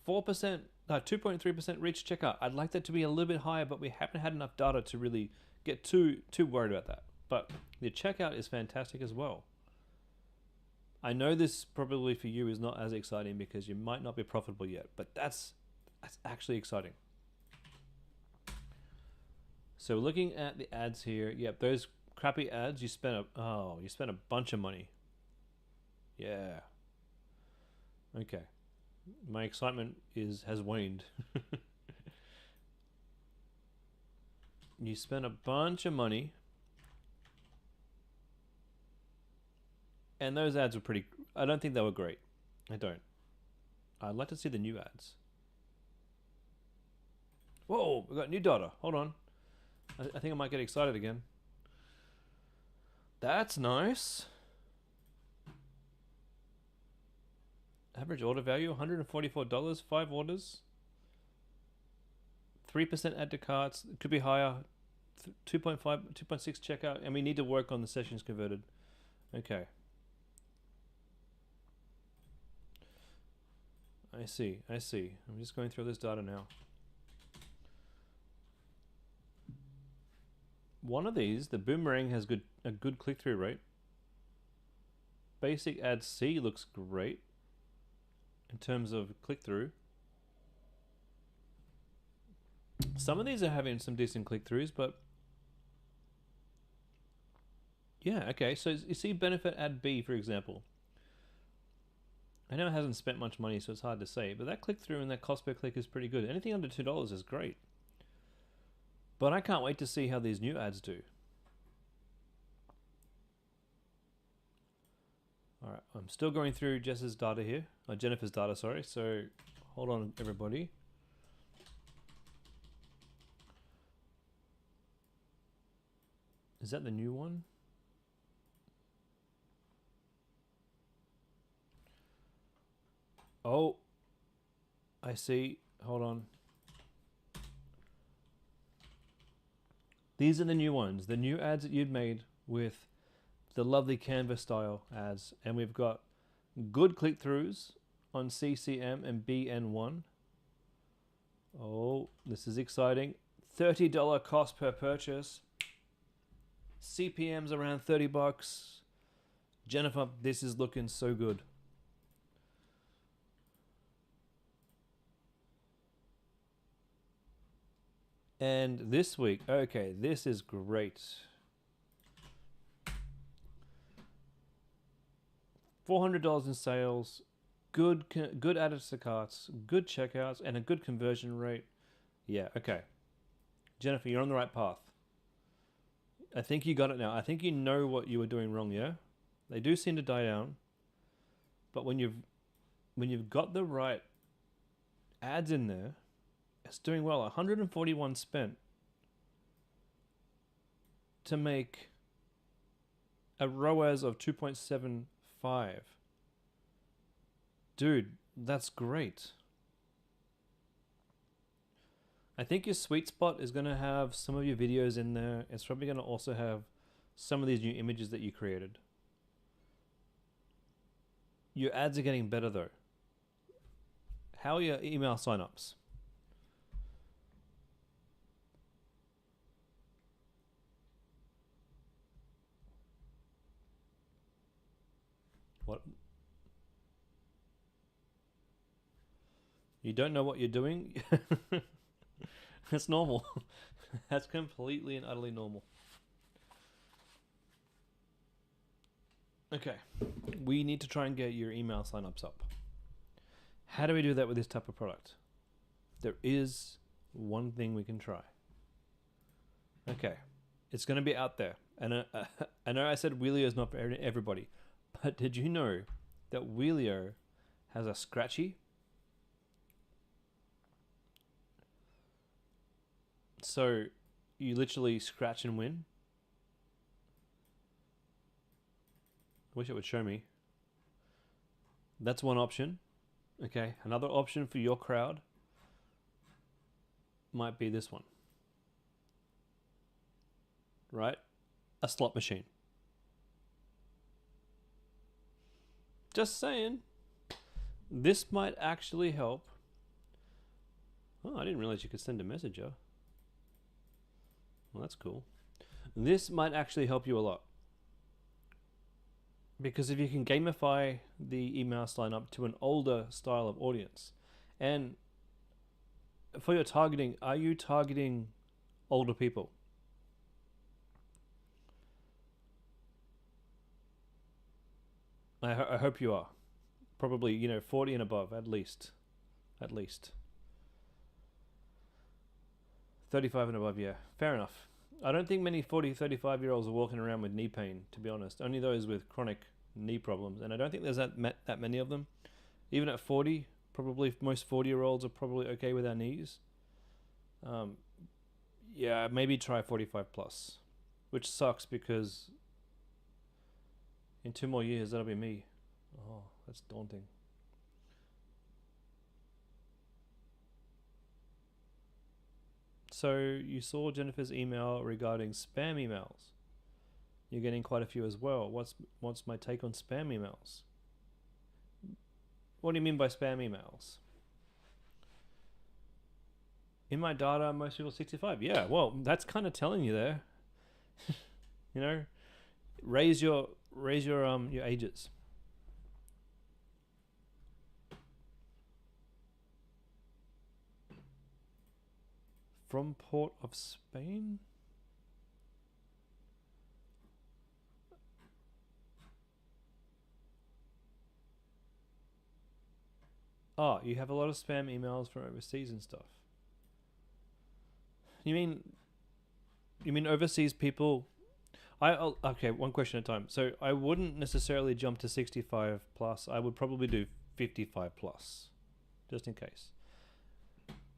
2.3% reached checkout. I'd like that to be a little bit higher, but we haven't had enough data to really get too worried about that. But the checkout is fantastic as well. I know this probably for you is not as exciting because you might not be profitable yet, but that's actually exciting. So looking at the ads here, yep, those crappy ads, you spent a bunch of money. Yeah. Okay. My excitement has waned. You spent a bunch of money. And those ads were pretty... I don't think they were great. I don't. I'd like to see the new ads. Whoa, we got new data. Hold on. I think I might get excited again. That's nice. Average order value, $144, 5 orders. 3% add to carts. It could be higher. 2.5, 2.6 checkout, and we need to work on the sessions converted. Okay. I see. I'm just going through this data now. One of these, the Boomerang, has a good click-through rate. Basic Ad C looks great in terms of click-through. Some of these are having some decent click-throughs, but yeah, okay. So you see Benefit Ad B, for example. I know it hasn't spent much money, so it's hard to say, but that click-through and that cost per click is pretty good. Anything under $2 is great. But I can't wait to see how these new ads do. All right, I'm still going through Jess's data here, Jennifer's data, sorry. So hold on, everybody. Is that the new one? Oh, I see. Hold on. These are the new ones, the new ads that you'd made with the lovely Canva style ads. And we've got good click-throughs on CCM and BN1. Oh, this is exciting. $30 cost per purchase. CPM's around $30. Jennifer, this is looking so good. And this week, okay, this is great. $400 in sales, good added to carts, good checkouts, and a good conversion rate. Yeah, okay. Jennifer, you're on the right path. I think you got it now. I think you know what you were doing wrong, yeah? They do seem to die down. But when you've got the right ads in there, it's doing well. 141 spent to make a ROAS of 2.75. Dude, that's great. I think your sweet spot is going to have some of your videos in there. It's probably going to also have some of these new images that you created. Your ads are getting better though. How are your email signups? What? You don't know what you're doing? That's normal. That's completely and utterly normal. Okay. We need to try and get your email signups up. How do we do that with this type of product? There is one thing we can try. Okay. It's going to be out there. And I know I said Wheelio is not for everybody, but did you know that Wheelio has a scratchy? So you literally scratch and win. I wish it would show me. That's one option. Okay, another option for your crowd might be this one. Right? A slot machine. Just saying. This might actually help. Oh, I didn't realize you could send a messenger. Well, that's cool. This might actually help you a lot. Because if you can gamify the email sign up to an older style of audience, and for your targeting, are you targeting older people? I hope you are. Probably, 40 and above, at least. 35 and above, yeah. Fair enough. I don't think many 40, 35-year-olds are walking around with knee pain, to be honest. Only those with chronic knee problems. And I don't think there's that many of them. Even at 40, probably most 40-year-olds are probably okay with their knees. Yeah, maybe try 45 plus. Which sucks because in 2 more years, that'll be me. Oh, that's daunting. So you saw Jennifer's email regarding spam emails. You're getting quite a few as well. What's my take on spam emails? What do you mean by spam emails? In my data, most people 65. Yeah, well, that's kind of telling you there. You know, raise your ages. From Port of Spain? Oh, you have a lot of spam emails from overseas and stuff. You mean overseas people? Okay, one question at a time. So I wouldn't necessarily jump to 65 plus. I would probably do 55 plus, just in case.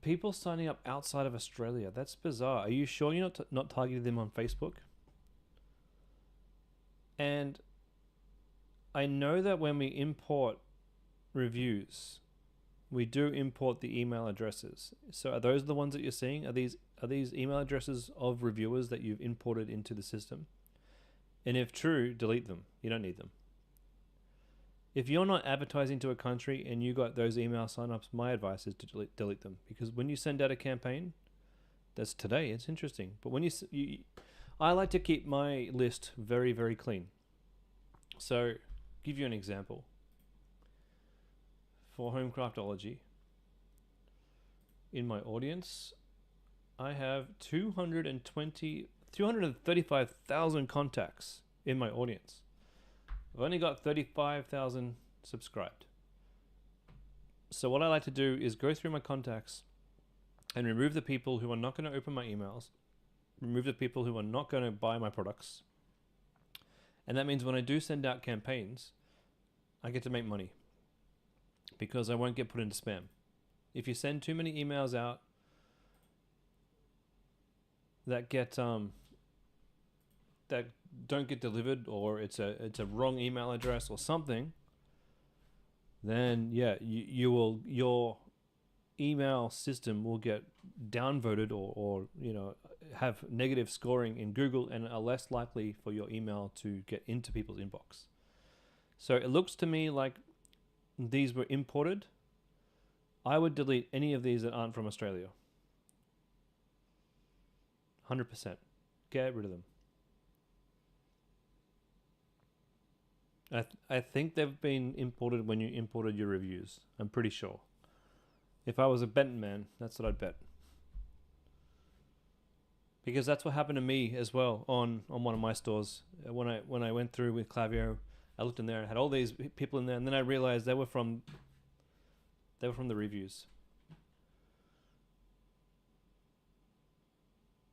People signing up outside of Australia. That's bizarre. Are you sure you're not targeting them on Facebook? And I know that when we import reviews, we do import the email addresses. So are those the ones that you're seeing? Are these email addresses of reviewers that you've imported into the system? And if true, delete them. You don't need them. If you're not advertising to a country and you got those email signups, my advice is to delete them, because when you send out a campaign, that's today. It's interesting, but when I like to keep my list very, very clean. So, give you an example. For Homecraftology, in my audience, I have 235,000 contacts in my audience. I've only got 35,000 subscribed. So what I like to do is go through my contacts and remove the people who are not going to open my emails, remove the people who are not going to buy my products. And that means when I do send out campaigns, I get to make money because I won't get put into spam. If you send too many emails out that that don't get delivered, or it's a wrong email address or something, then yeah, your email system will get downvoted or have negative scoring in Google and are less likely for your email to get into people's inbox. So it looks to me like these were imported. I would delete any of these that aren't from Australia. 100%. Get rid of them. I think they've been imported when you imported your reviews. I'm pretty sure. If I was a betting man, that's what I'd bet. Because that's what happened to me as well on one of my stores. When I went through with Klaviyo, I looked in there and had all these people in there, and then I realized they were from the reviews.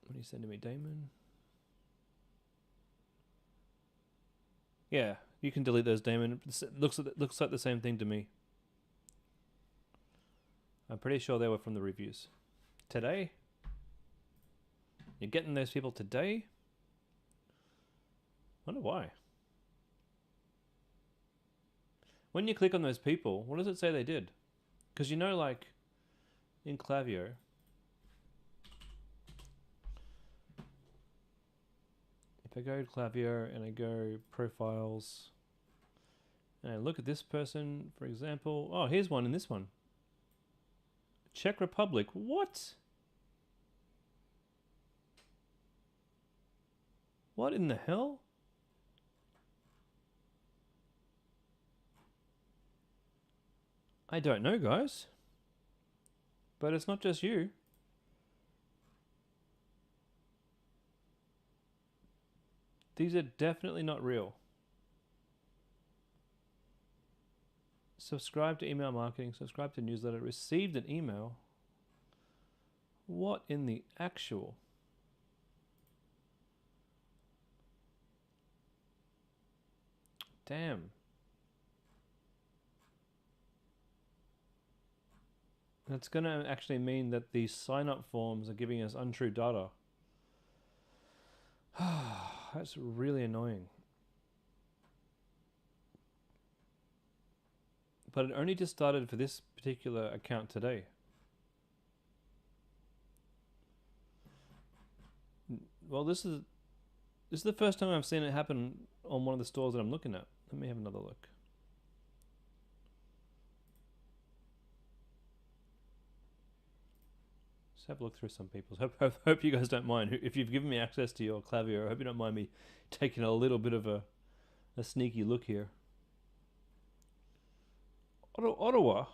What are you sending me, Damon? Yeah, you can delete those, Damon. It looks like the same thing to me. I'm pretty sure they were from the reviews. Today? You're getting those people today? Wonder why. When you click on those people, what does it say they did? Because like in Klaviyo, if I go to Klaviyo and I go profiles and I look at this person, for example, oh, here's one in this one. Czech Republic. What? What in the hell? I don't know, guys. But it's not just you. These are definitely not real. Subscribe to email marketing, subscribe to newsletter, received an email. What in the actual? Damn. That's going to actually mean that these sign-up forms are giving us untrue data. That's really annoying. But it only just started for this particular account today. Well, this is the first time I've seen it happen on one of the stores that I'm looking at. Let me have another look. Just have a look through some people's. Hope you guys don't mind. If you've given me access to your Klaviyo, I hope you don't mind me taking a little bit of a sneaky look here. Ottawa,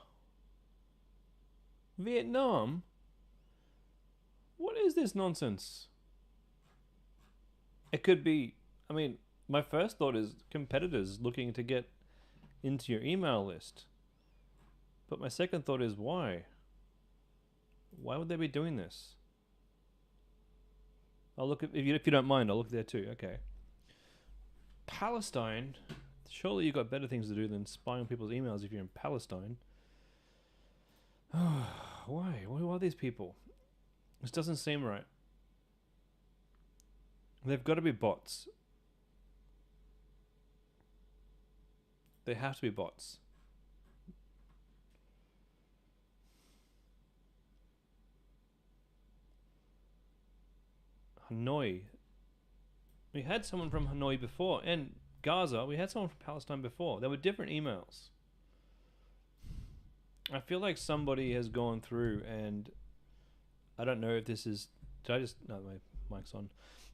Vietnam. What is this nonsense? It could be. I mean, my first thought is competitors looking to get into your email list. But my second thought is why? Why would they be doing this? I'll look at, if you don't mind, I'll look there too. Okay. Palestine. Surely you've got better things to do than spying on people's emails if you're in Palestine. Why? Who are these people? This doesn't seem right. They've got to be bots. They have to be bots. Hanoi. We had someone from Hanoi before, and Gaza. We had someone from Palestine before. There were different emails. I feel like somebody has gone through, and I don't know if this is. Did I just? No, my mic's on.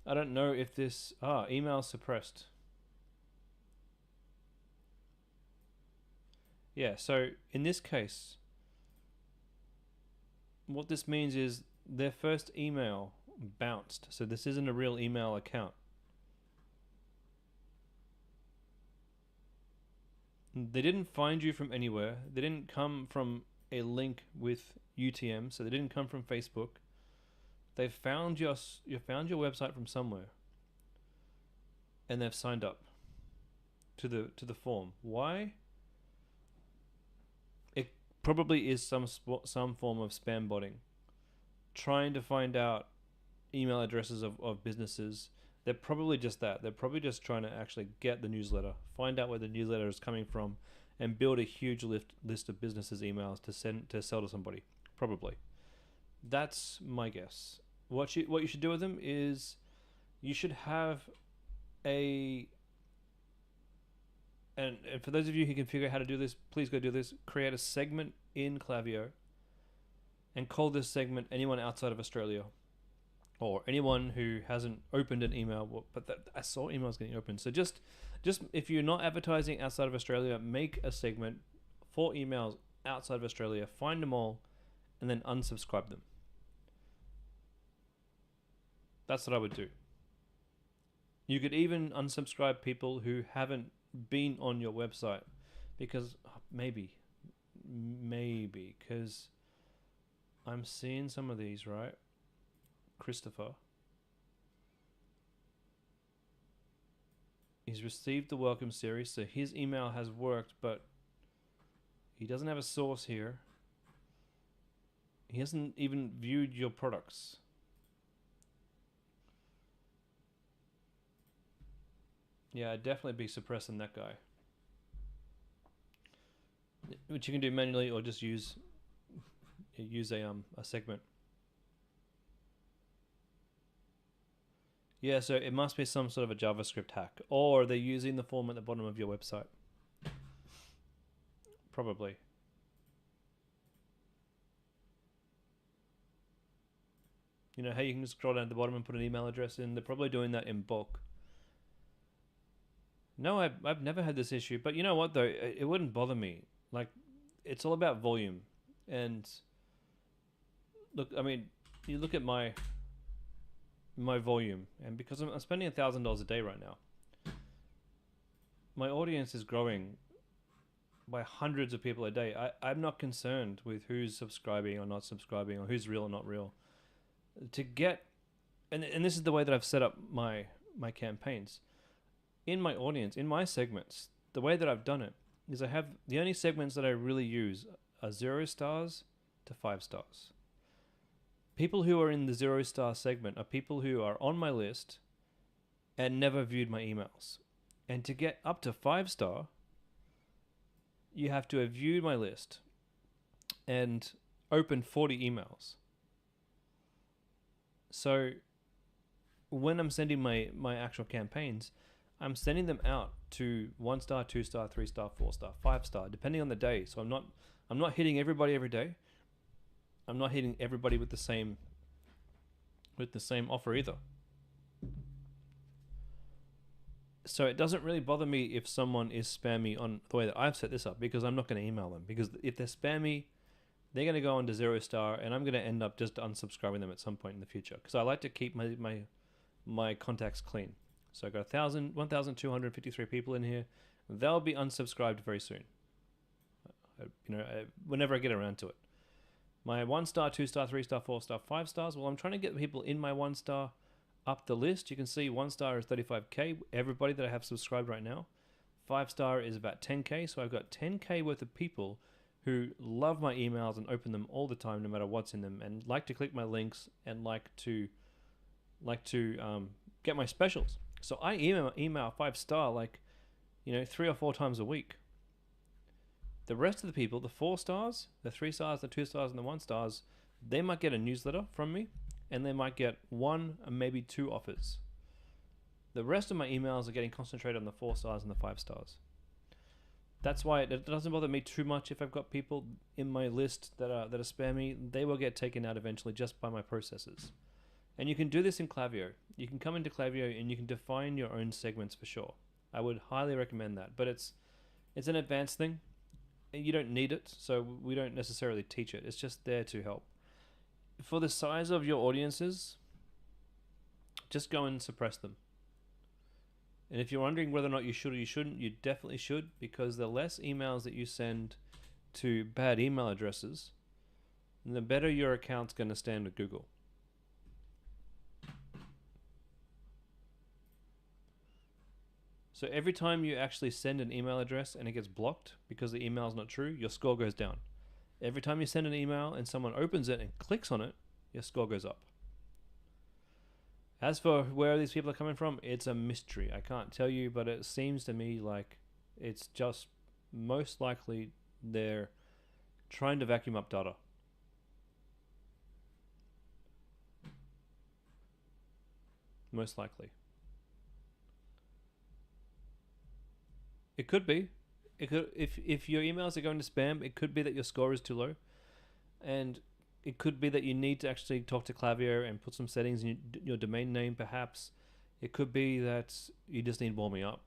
I don't know if this. Email suppressed. Yeah, so in this case, what this means is their first email bounced. So this isn't a real email account. They didn't find you from anywhere. They didn't come from a link with UTM, so they didn't come from Facebook. They found you found your website from somewhere, and they've signed up to the form. Why? It probably is some form of spam botting, trying to find out email addresses of businesses. They're probably just that. They're probably just trying to actually get the newsletter, find out where the newsletter is coming from, and build a huge list of businesses' emails to sell to somebody. Probably. That's my guess. What you should do with them is you should have and for those of you who can figure out how to do this, please go do this. Create a segment in Klaviyo and call this segment anyone outside of Australia, or anyone who hasn't opened an email. But I saw emails getting opened. So just if you're not advertising outside of Australia, make a segment for emails outside of Australia, find them all, and then unsubscribe them. That's what I would do. You could even unsubscribe people who haven't been on your website, because maybe, because I'm seeing some of these, right? Christopher. He's received the welcome series, so his email has worked, but he doesn't have a source here. He hasn't even viewed your products. Yeah, I'd definitely be suppressing that guy. Which you can do manually or just use a segment. Yeah, so it must be some sort of a JavaScript hack, or they're using the form at the bottom of your website. Probably. You know how you can scroll down to the bottom and put an email address in? They're probably doing that in bulk. No, I've never had this issue, but you know what though? It wouldn't bother me. Like, it's all about volume. And look, I mean, you look at my volume, and because I'm spending $1,000 a day right now, my audience is growing by hundreds of people a day. I'm not concerned with who's subscribing or not subscribing, or who's real or not real. To get, and this is the way that I've set up my campaigns. In my audience, in my segments, the way that I've done it is I have the only segments that I really use are 0 stars to 5 stars. People who are in the 0 star segment are people who are on my list and never viewed my emails. And to get up to 5 star, you have to have viewed my list and opened 40 emails. So when I'm sending my actual campaigns, I'm sending them out to 1 star, 2 star, 3 star, 4 star, 5 star, depending on the day. So I'm not hitting everybody every day. I'm not hitting everybody with the same offer either. So it doesn't really bother me if someone is spammy on the way that I've set this up, because I'm not going to email them, because if they're spammy, they're going to go on to 0 star, and I'm going to end up just unsubscribing them at some point in the future, because I like to keep my contacts clean. So I got 1,253 people in here. They'll be unsubscribed very soon. Whenever I get around to it. My 1 star, 2 star, 3 star, 4 star, 5 stars. Well, I'm trying to get people in my 1 star up the list. You can see 1 star is 35k. Everybody that I have subscribed right now. 5 star is about 10k. So I've got 10k worth of people who love my emails and open them all the time, no matter what's in them, and like to click my links and like to get my specials. So I email 5 star 3 or 4 times a week. The rest of the people, the 4 stars, the 3 stars, the 2 stars, and the 1 stars, they might get a newsletter from me, and they might get 1 or maybe 2 offers. The rest of my emails are getting concentrated on the 4 stars and the 5 stars. That's why it doesn't bother me too much if I've got people in my list that are spammy. They will get taken out eventually just by my processes. And you can do this in Klaviyo. You can come into Klaviyo and you can define your own segments for sure. I would highly recommend that. But it's an advanced thing. You don't need it, so we don't necessarily teach it. It's just there to help. For the size of your audiences, just go and suppress them. And if you're wondering whether or not you should or you shouldn't, you definitely should, because the less emails that you send to bad email addresses, the better your account's going to stand with Google. So every time you actually send an email address and it gets blocked because the email is not true, your score goes down. Every time you send an email and someone opens it and clicks on it, your score goes up. As for where these people are coming from, it's a mystery. I can't tell you, but it seems to me like it's just most likely they're trying to vacuum up data. Most likely. It could be. It could, if your emails are going to spam, it could be that your score is too low, and it could be that you need to actually talk to Klaviyo and put some settings in your domain name. Perhaps it could be that you just need warming up,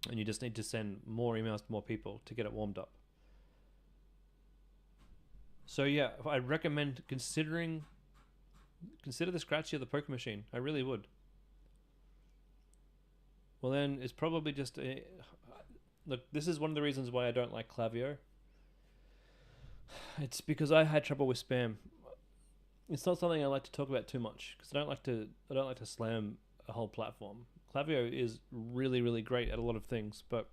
and you just need to send more emails to more people to get it warmed up. So yeah, I'd recommend consider the Scratchy or the Poker Machine. I really would. Well, then it's probably just look. This is one of the reasons why I don't like Klaviyo. It's because I had trouble with spam. It's not something I like to talk about too much because I don't like to slam a whole platform. Klaviyo is really, really great at a lot of things, but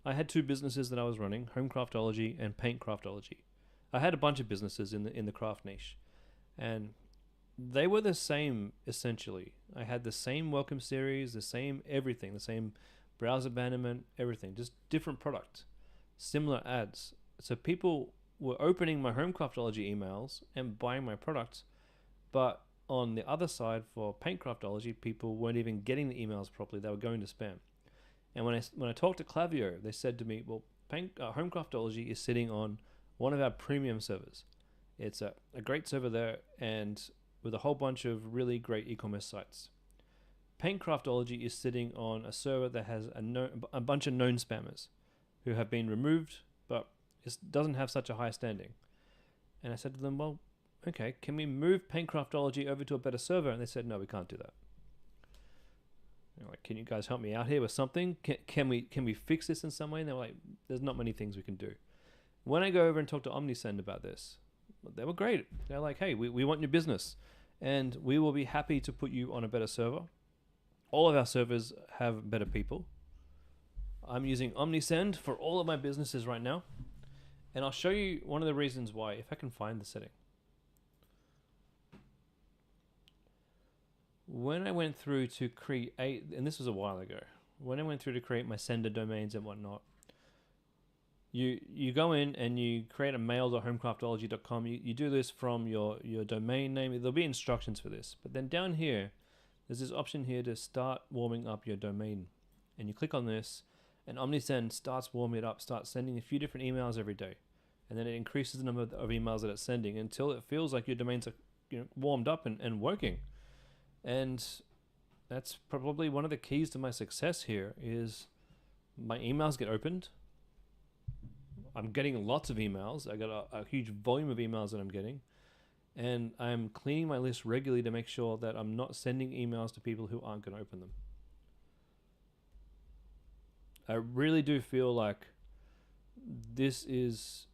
I had 2 businesses that I was running: Home Craftology and Paint Craftology. I had a bunch of businesses in the craft niche, and they were the same essentially. I had the same welcome series, the same everything, the same browser abandonment, everything, just different product, similar ads. So people were opening my Home Craftology emails and buying my products, but on the other side for Paint Craftology, people weren't even getting the emails properly. They were going to spam. And when I talked to Klaviyo, they said to me, well, Home Craftology is sitting on one of our premium servers. It's a great server there, and with a whole bunch of really great e-commerce sites. Paint Craftology is sitting on a server that has a bunch of known spammers who have been removed, but it doesn't have such a high standing. And I said to them, well, okay, can we move Paint Craftology over to a better server? And they said, no, we can't do that. Like, can you guys help me out here with something? Can we fix this in some way? And they were like, there's not many things we can do. When I go over and talk to Omnisend about this, they were great. They're like, hey, we want your business, and we will be happy to put you on a better server. All of our servers have better people. I'm using Omnisend for all of my businesses right now, and I'll show you one of the reasons why, if I can find the setting. When I went through to create, and this was a while ago, when I went through to create my sender domains and whatnot, you go in and you create a mail.homecraftology.com. You do this from your domain name. There'll be instructions for this. But then down here, there's this option here to start warming up your domain. And you click on this, and OmniSend starts warming it up, starts sending a few different emails every day. And then it increases the number of emails that it's sending until it feels like your domains are warmed up and working. And that's probably one of the keys to my success here is my emails get opened. I'm getting lots of emails. I got a huge volume of emails that I'm getting. And I'm cleaning my list regularly to make sure that I'm not sending emails to people who aren't going to open them. I really do feel like this is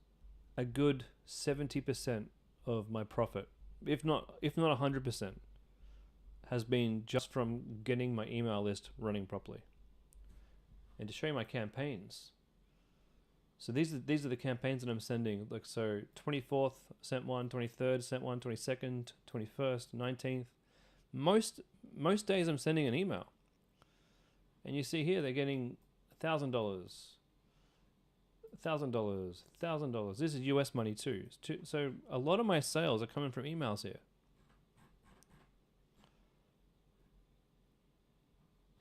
a good 70% of my profit, if not 100%, has been just from getting my email list running properly. And to show you my campaigns, so these are the campaigns that I'm sending. Like, so 24th sent one, 23rd sent one, 22nd, 21st, 19th. Most days I'm sending an email, and you see here they're getting $1,000, $1,000, $1,000. This is US money too. So a lot of my sales are coming from emails here.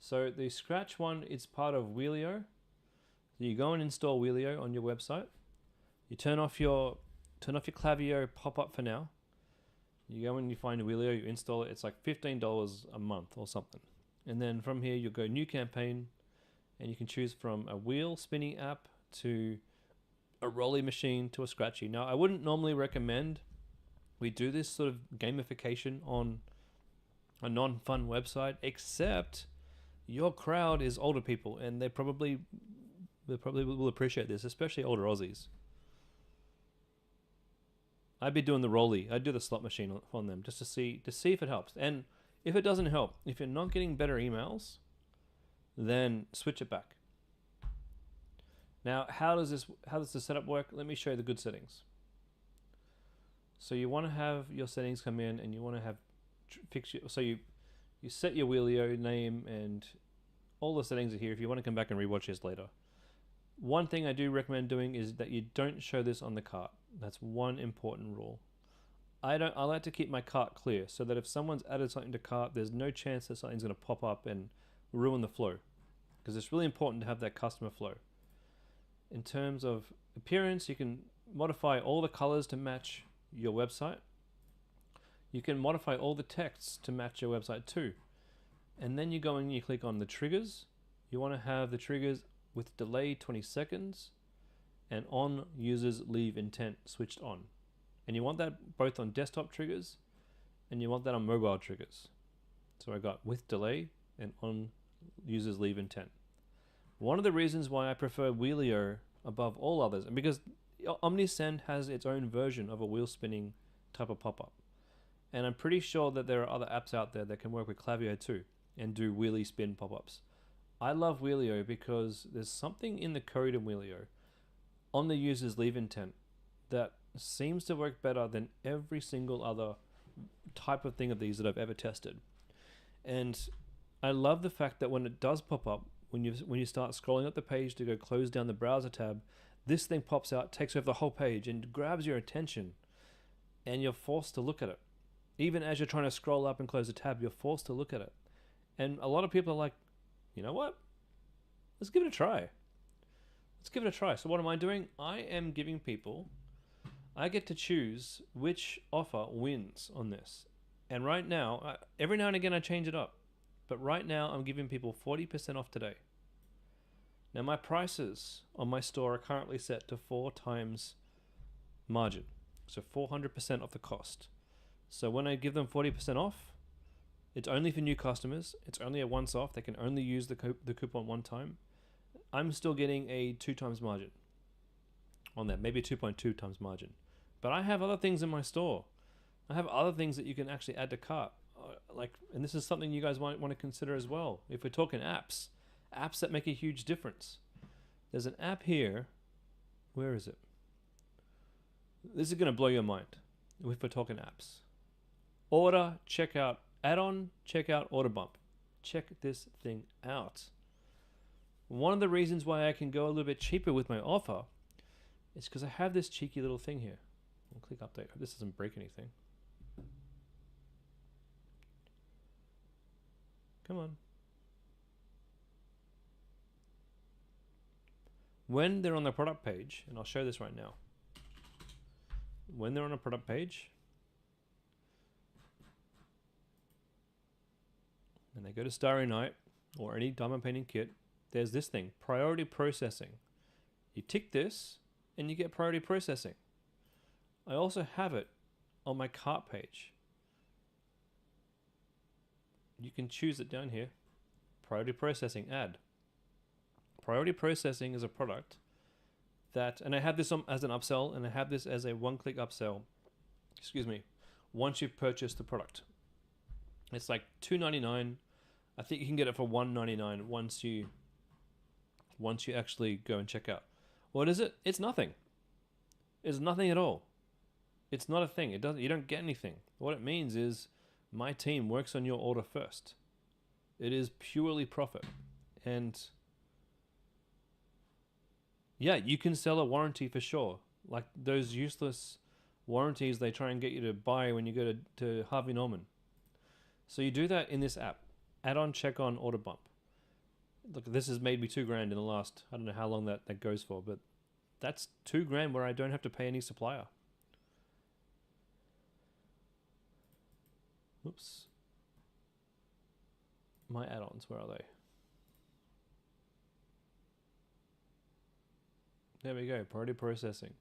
So the Scratch one is part of Wheelio. So you go and install Wheelio on your website. You turn off your Klaviyo pop-up for now. You go and you find Wheelio, you install it. It's like $15 a month or something. And then from here you go new campaign, and you can choose from a wheel spinning app to a rolly machine to a scratchy. Now, I wouldn't normally recommend we do this sort of gamification on a non-fun website, except your crowd is older people, and they probably will appreciate this, especially older Aussies. I'd be doing the rolly. I'd do the slot machine on them just to see if it helps. And if it doesn't help, if you're not getting better emails, then switch it back. Now, how does the setup work? Let me show you the good settings. So you want to have your settings come in, and you want to have so you set your Wheelio name, and all the settings are here if you want to come back and rewatch this later. One thing I do recommend doing is that you don't show this on the cart. That's one important rule. I like to keep my cart clear so that if someone's added something to cart, there's no chance that something's going to pop up and ruin the flow, because it's really important to have that customer flow. In terms of appearance, you can modify all the colors to match your website. You can modify all the texts to match your website too. And then you go and you click on the triggers. You want to have the triggers with delay 20 seconds and on users leave intent switched on. And you want that both on desktop triggers, and you want that on mobile triggers. So I got with delay and on users leave intent. One of the reasons why I prefer Wheelio above all others, and because OmniSend has its own version of a wheel spinning type of pop-up. And I'm pretty sure that there are other apps out there that can work with Klaviyo too and do wheelie spin pop-ups. I love Wheelio because there's something in the code in Wheelio on the user's leave intent that seems to work better than every single other type of thing of these that I've ever tested. And I love the fact that when it does pop up, when you start scrolling up the page to go close down the browser tab, this thing pops out, takes over the whole page and grabs your attention, and you're forced to look at it. Even as you're trying to scroll up and close the tab, you're forced to look at it. And a lot of people are like, you know what? Let's give it a try. Let's give it a try. So what am I doing? I am giving people, I get to choose which offer wins on this. And right now, every now and again I change it up. But right now I'm giving people 40% off today. Now my prices on my store are currently set to 4 times margin. So 400% of the cost. So when I give them 40% off, it's only for new customers. It's only a once off. They can only use the coupon one time. I'm still getting a 2 times margin on that, maybe 2.2 times margin. But I have other things in my store. I have other things that you can actually add to cart. And this is something you guys might want to consider as well. If we're talking apps that make a huge difference. There's an app here. Where is it? This is going to blow your mind if we're talking apps. Order, checkout, add-on, checkout, order bump. Check this thing out. One of the reasons why I can go a little bit cheaper with my offer is because I have this cheeky little thing here. I'll click update. This doesn't break anything. Come on. When they're on the product page, and I'll show this right now. When they're on a product page, and they go to Starry Night or any diamond painting kit, there's this thing, priority processing. You tick this and you get priority processing. I also have it on my cart page. You can choose it down here. Priority processing, add. Priority processing is a product that, and I have this as an upsell, and I have this as a one-click upsell, once you've purchased the product. It's like $2.99. I think you can get it for $1.99 once you actually go and check out. What is it? It's nothing. It's nothing at all. It's not a thing. You don't get anything. What it means is my team works on your order first. It is purely profit. And yeah, you can sell a warranty for sure. Like those useless warranties they try and get you to buy when you go to Harvey Norman. So you do that in this app. Add-on, check-on, order bump. Look, this has made me $2,000 in the last, I don't know how long that goes for, but that's $2,000 where I don't have to pay any supplier. Oops. My add-ons, where are they? There we go, priority processing.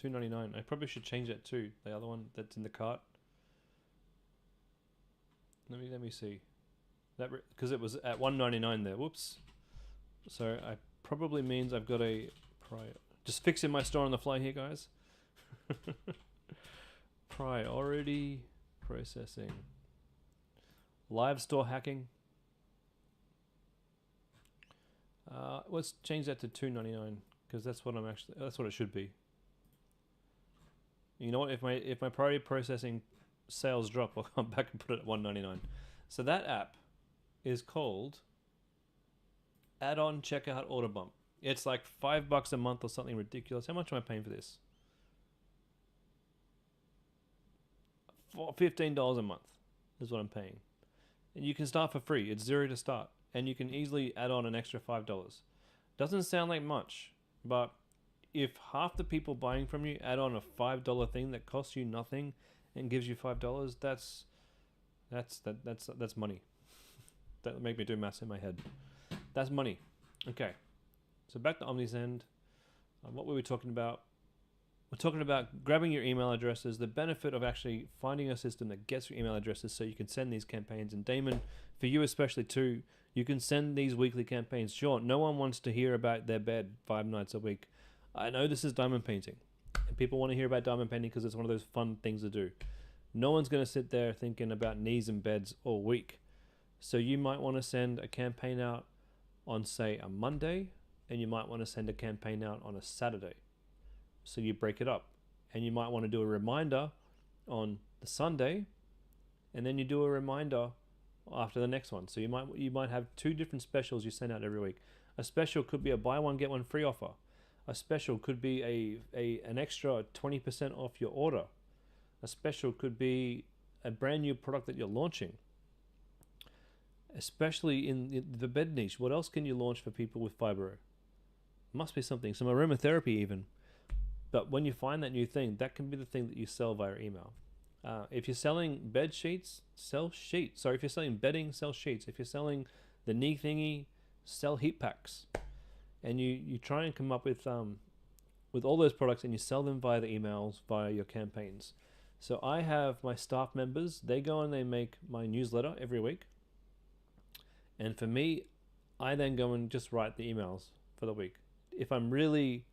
$2.99. I probably should change that too. The other one that's in the cart. Let me see. That because it was at $1.99 there. Whoops. So I probably means I've got a just fixing my store on the fly here, guys. Priority processing. Live store hacking. Let's change that to $2.99 because that's what it should be. You know what? If my priority processing sales drop, I'll come back and put it at $1.99. So that app is called Add-on Checkout Order Bump. It's like $5 a month or something ridiculous. How much am I paying for this? $15 a month is what I'm paying. And you can start for free. It's $0 to start. And you can easily add on an extra $5. Doesn't sound like much, but if half the people buying from you add on a $5 thing that costs you nothing and gives you $5, that's money. That make me do maths in my head. That's money. Okay, so back to OmniSend. What were we talking about? We're talking about grabbing your email addresses, the benefit of actually finding a system that gets your email addresses so you can send these campaigns. And Damon, for you especially too, you can send these weekly campaigns. Sure, no one wants to hear about their bed 5 nights a week. I know this is diamond painting, and people want to hear about diamond painting because it's one of those fun things to do. No one's going to sit there thinking about knees and beds all week. So you might want to send a campaign out on, say, a Monday, and you might want to send a campaign out on a Saturday. So you break it up, and you might want to do a reminder on the Sunday, and then you do a reminder after the next one. So you might have 2 different specials you send out every week. A special could be a buy one get one free offer. A special could be an extra 20% off your order. A special could be a brand new product that you're launching. Especially in the bed niche, what else can you launch for people with fibro? Must be something, some aromatherapy even. But when you find that new thing, that can be the thing that you sell via email. If you're selling bed sheets, sell sheets. Sorry, if you're selling bedding, sell sheets. If you're selling the knee thingy, sell heat packs. And you try and come up with all those products and you sell them via the emails, via your campaigns. So I have my staff members, they go and they make my newsletter every week. And for me, I then go and just write the emails for the week. If I'm really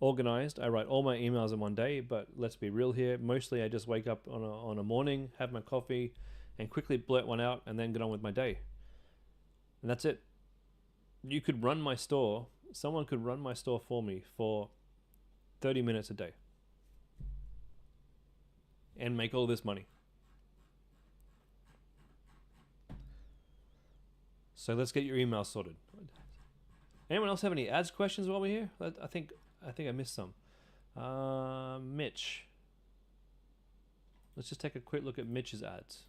organized, I write all my emails in one day, but let's be real here. Mostly I just wake up on a morning, have my coffee, and quickly blurt one out and then get on with my day. And that's it. You could run my store, someone could run my store for me for 30 minutes a day and make all this money. So let's get your email sorted. Anyone else have any ads questions while we're here? I think I missed some. Mitch. Let's just take a quick look at Mitch's ads.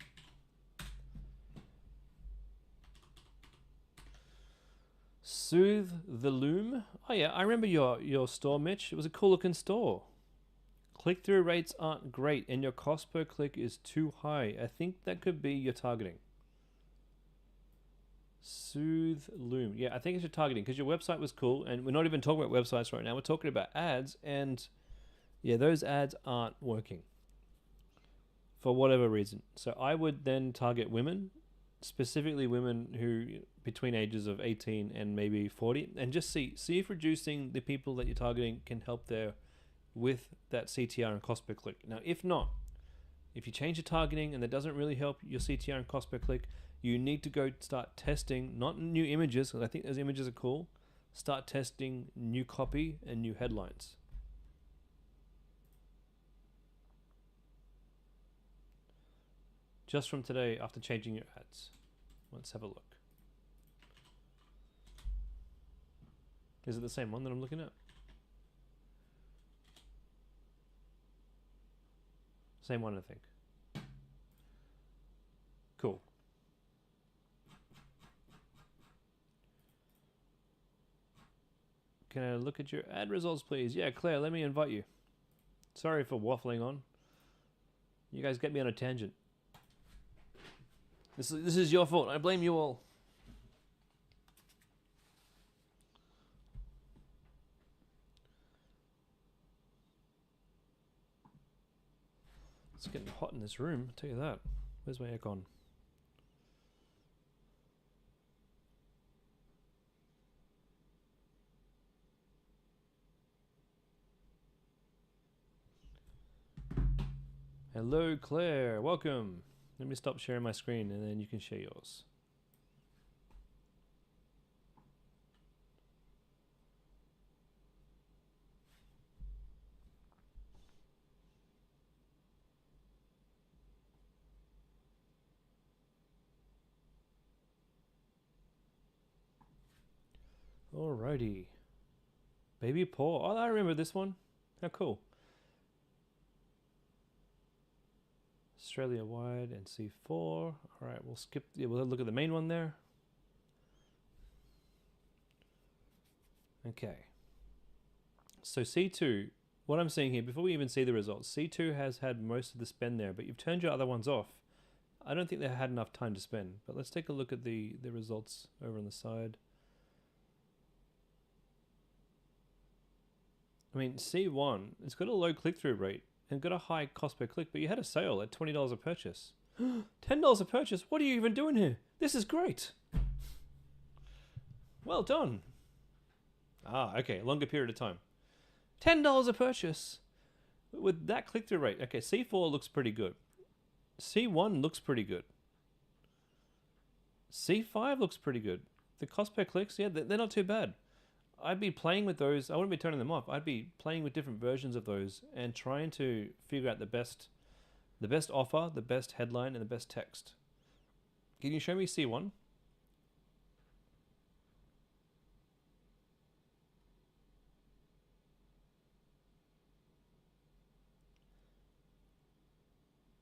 Soothe the Loom. Oh yeah, I remember your store, Mitch. It was a cool looking store. Click-through rates aren't great and your cost per click is too high. I think that could be your targeting. Soothe Loom. Yeah, I think it's your targeting because your website was cool, and we're not even talking about websites right now. We're talking about ads, and yeah, those ads aren't working for whatever reason. So I would then target women, specifically women who between ages of 18 and maybe 40, and just see if reducing the people that you're targeting can help there with that CTR and cost per click. Now, if not, if you change your targeting and that doesn't really help your CTR and cost per click, you need to go start testing, not new images, because I think those images are cool. Start testing new copy and new headlines. Just from today after changing your ads. Let's have a look. Is it the same one that I'm looking at? Same one, I think. Cool. Can I look at your ad results, please? Yeah, Claire, let me invite you. Sorry for waffling on. You guys get me on a tangent. This is your fault. I blame you all. It's getting hot in this room, I'll tell you that. Where's my aircon? Hello, Claire. Welcome. Let me stop sharing my screen and then you can share yours. Alrighty. Baby paw. Oh, I remember this one. How cool. Australia wide and C4. All right, we'll skip. Yeah, we'll look at the main one there. Okay. So C2, what I'm seeing here, before we even see the results, C2 has had most of the spend there, but you've turned your other ones off. I don't think they had enough time to spend, but let's take a look at the results over on the side. I mean, C1, it's got a low click-through rate and got a high cost per click, but you had a sale at $20 a purchase. $10 a purchase? What are you even doing here? This is great. Well done. Ah, okay, longer period of time. $10 a purchase with that click-through rate. Okay, C4 looks pretty good. C1 looks pretty good. C5 looks pretty good. The cost per clicks, yeah, they're not too bad. I'd be playing with those. I wouldn't be turning them off. I'd be playing with different versions of those and trying to figure out the best offer, the best headline, and the best text. Can you show me C1?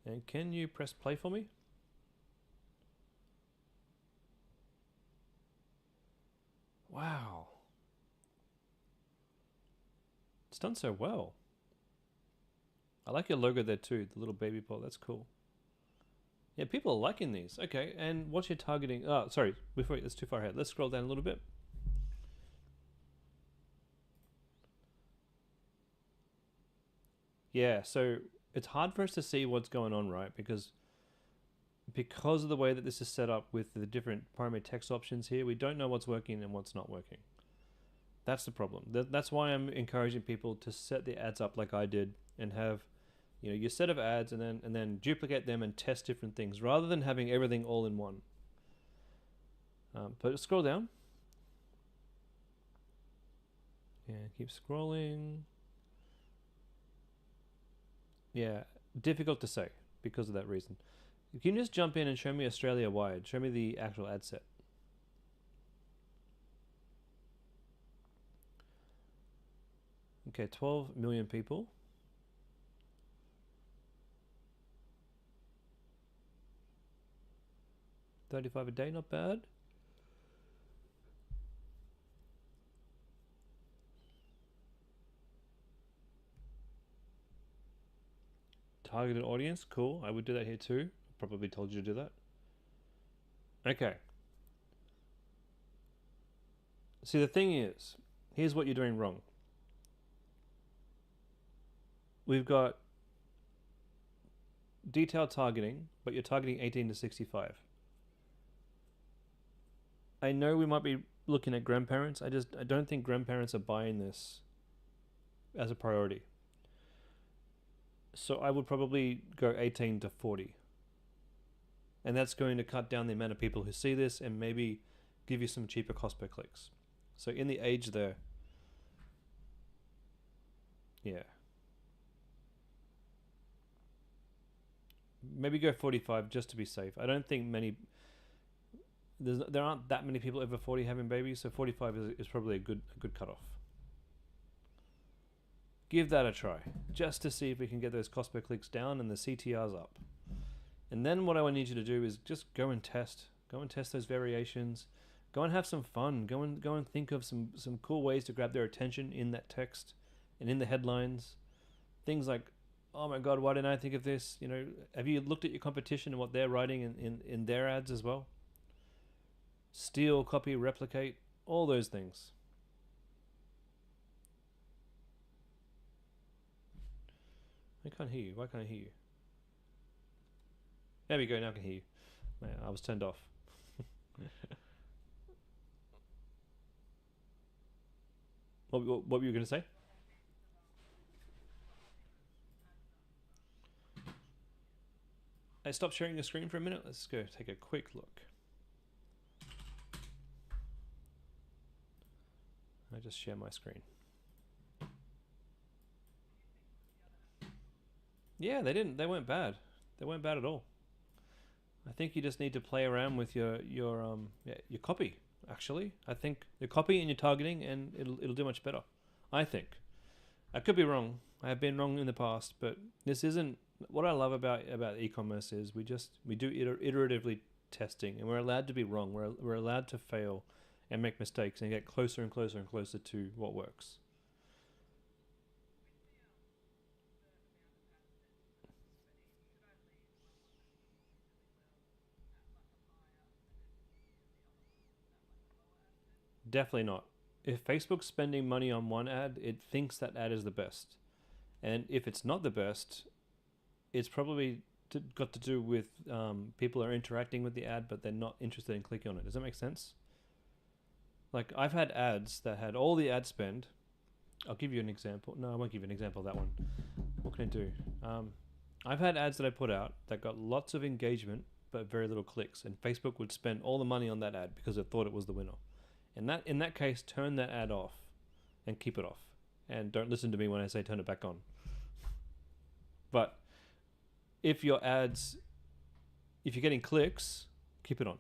And can you press play for me? Wow. It's done so well. I like your logo there too, the little baby paw. That's cool. Yeah, people are liking these. Okay, and what's your targeting? Oh, sorry, before that's too far ahead. Let's scroll down a little bit. Yeah, so it's hard for us to see what's going on, right? Because of the way that this is set up with the different primary text options here, we don't know what's working and what's not working. That's the problem. That's why I'm encouraging people to set the ads up like I did and have, you know, your set of ads and then duplicate them and test different things rather than having everything all in one. But scroll down. Yeah, keep scrolling. Yeah, difficult to say because of that reason. Can you just jump in and show me Australia wide? Show me the actual ad set. Okay, 12 million people. $35 a day, not bad. targeted audience. Cool. I would do that here too. Probably told you to do that. Okay. See, the thing is, here's what you're doing wrong. We've got detailed targeting, but you're targeting 18 to 65. I know we might be looking at grandparents. I don't think grandparents are buying this as a priority. So I would probably go 18 to 40. And that's going to cut down the amount of people who see this and maybe give you some cheaper cost per clicks. So in the age there, yeah. Maybe go 45 just to be safe. I don't think there aren't that many people over 40 having babies, so 45 is probably a good cutoff. Give that a try, just to see if we can get those cost per clicks down and the CTRs up. And then what I need you to do is just go and test those variations. Go and have some fun. Go and think of some cool ways to grab their attention in that text and in the headlines. Things like, oh my God, why didn't I think of this? You know, have you looked at your competition and what they're writing in their ads as well? Steal, copy, replicate, all those things. I can't hear you. Why can't I hear you? There we go. Now I can hear you. Man, I was turned off. What were you going to say? I stopped sharing the screen for a minute. Let's go take a quick look. I just share my screen. Yeah, they weren't bad. They weren't bad at all. I think you just need to play around with your copy. Actually, I think your copy and your targeting, and it'll do much better. I think. I could be wrong. I have been wrong in the past, but this isn't what I love about e-commerce is we do iteratively testing, and we're allowed to be wrong. We're allowed to fail and make mistakes and get closer and closer and closer to what works. Definitely not. If Facebook's spending money on one ad, it thinks that ad is the best. And if it's not the best, it's probably got to do with people are interacting with the ad, but they're not interested in clicking on it. Does that make sense? Like, I've had ads that had all the ad spend. I'll give you an example. No, I won't give you an example of that one. What can I do? I've had ads that I put out that got lots of engagement, but very little clicks. And Facebook would spend all the money on that ad because it thought it was the winner. And in that case, turn that ad off and keep it off. And don't listen to me when I say turn it back on. But if you're getting clicks, keep it on.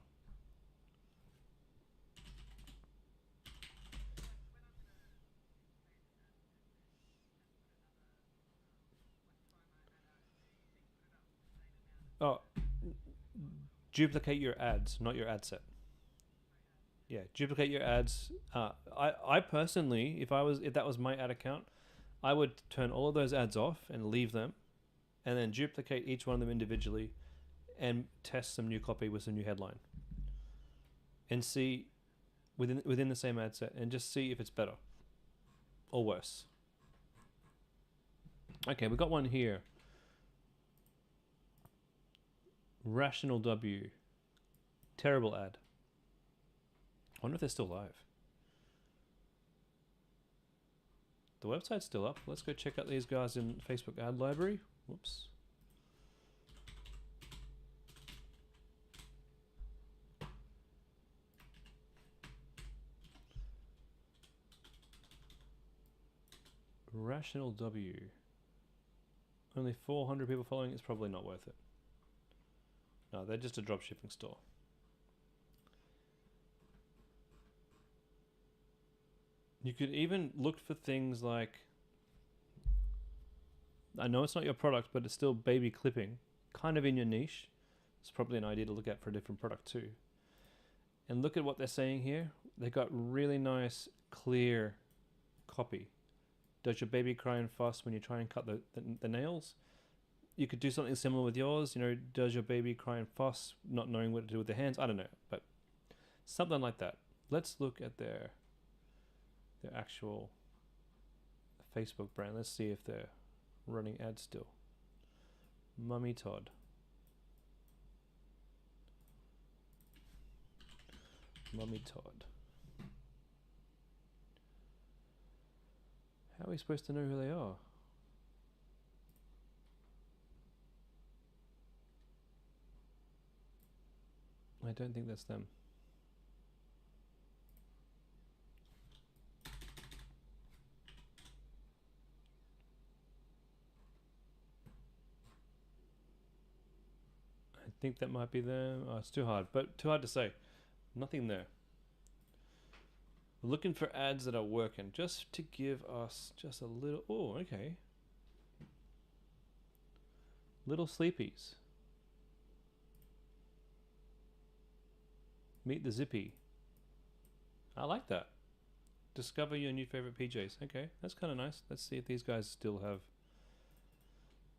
Oh, duplicate your ads, not your ad set. Yeah, duplicate your ads. I personally, if that was my ad account, I would turn all of those ads off and leave them, and then duplicate each one of them individually, and test some new copy with some new headline, and see within the same ad set, and just see if it's better or worse. Okay, we got one here. Rational W. Terrible ad. I wonder if they're still live. The website's still up. Let's go check out these guys in Facebook ad library. Whoops. Rational W. Only 400 people following. It's probably not worth it. No, they're just a dropshipping store. You could even look for things like, I know it's not your product, but it's still baby clipping, kind of in your niche. It's probably an idea to look at for a different product too. And look at what they're saying here. They got really nice, clear copy. Does your baby cry and fuss when you try and cut the nails? you could do something similar with yours. You know, does your baby cry and fuss, not knowing what to do with their hands? I don't know, but something like that. Let's look at their actual Facebook brand. Let's see if they're running ads still. Mummy Todd. Mummy Todd. How are we supposed to know who they are? I don't think that's them. I think that might be them. Oh, it's too hard, but too hard to say. Nothing there. We're looking for ads that are working, just to give us just a little. Oh, okay. Little Sleepies. Meet the Zippy. I like that. Discover your new favorite PJs. Okay, that's kind of nice. Let's see if these guys still have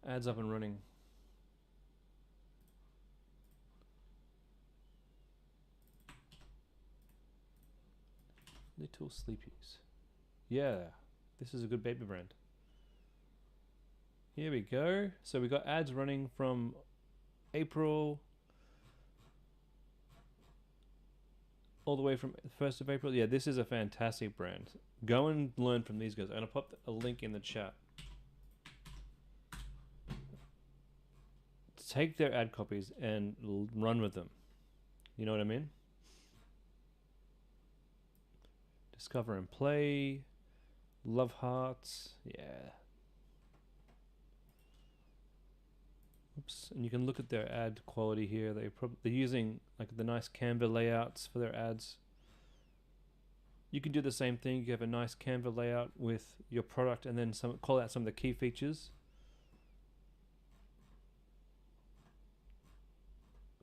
ads up and running. Little Sleepies. Yeah, this is a good baby brand. Here we go. So we got ads running from April all the way from 1st of April. Yeah, this is a fantastic brand. Go and learn from these guys. I'm going to pop a link in the chat. Take their ad copies and run with them. You know what I mean? Discover and Play. Love Hearts. Yeah. Oops. And you can look at their ad quality here. They're using like the nice Canva layouts for their ads. You can do the same thing. You have a nice Canva layout with your product and then call out some of the key features.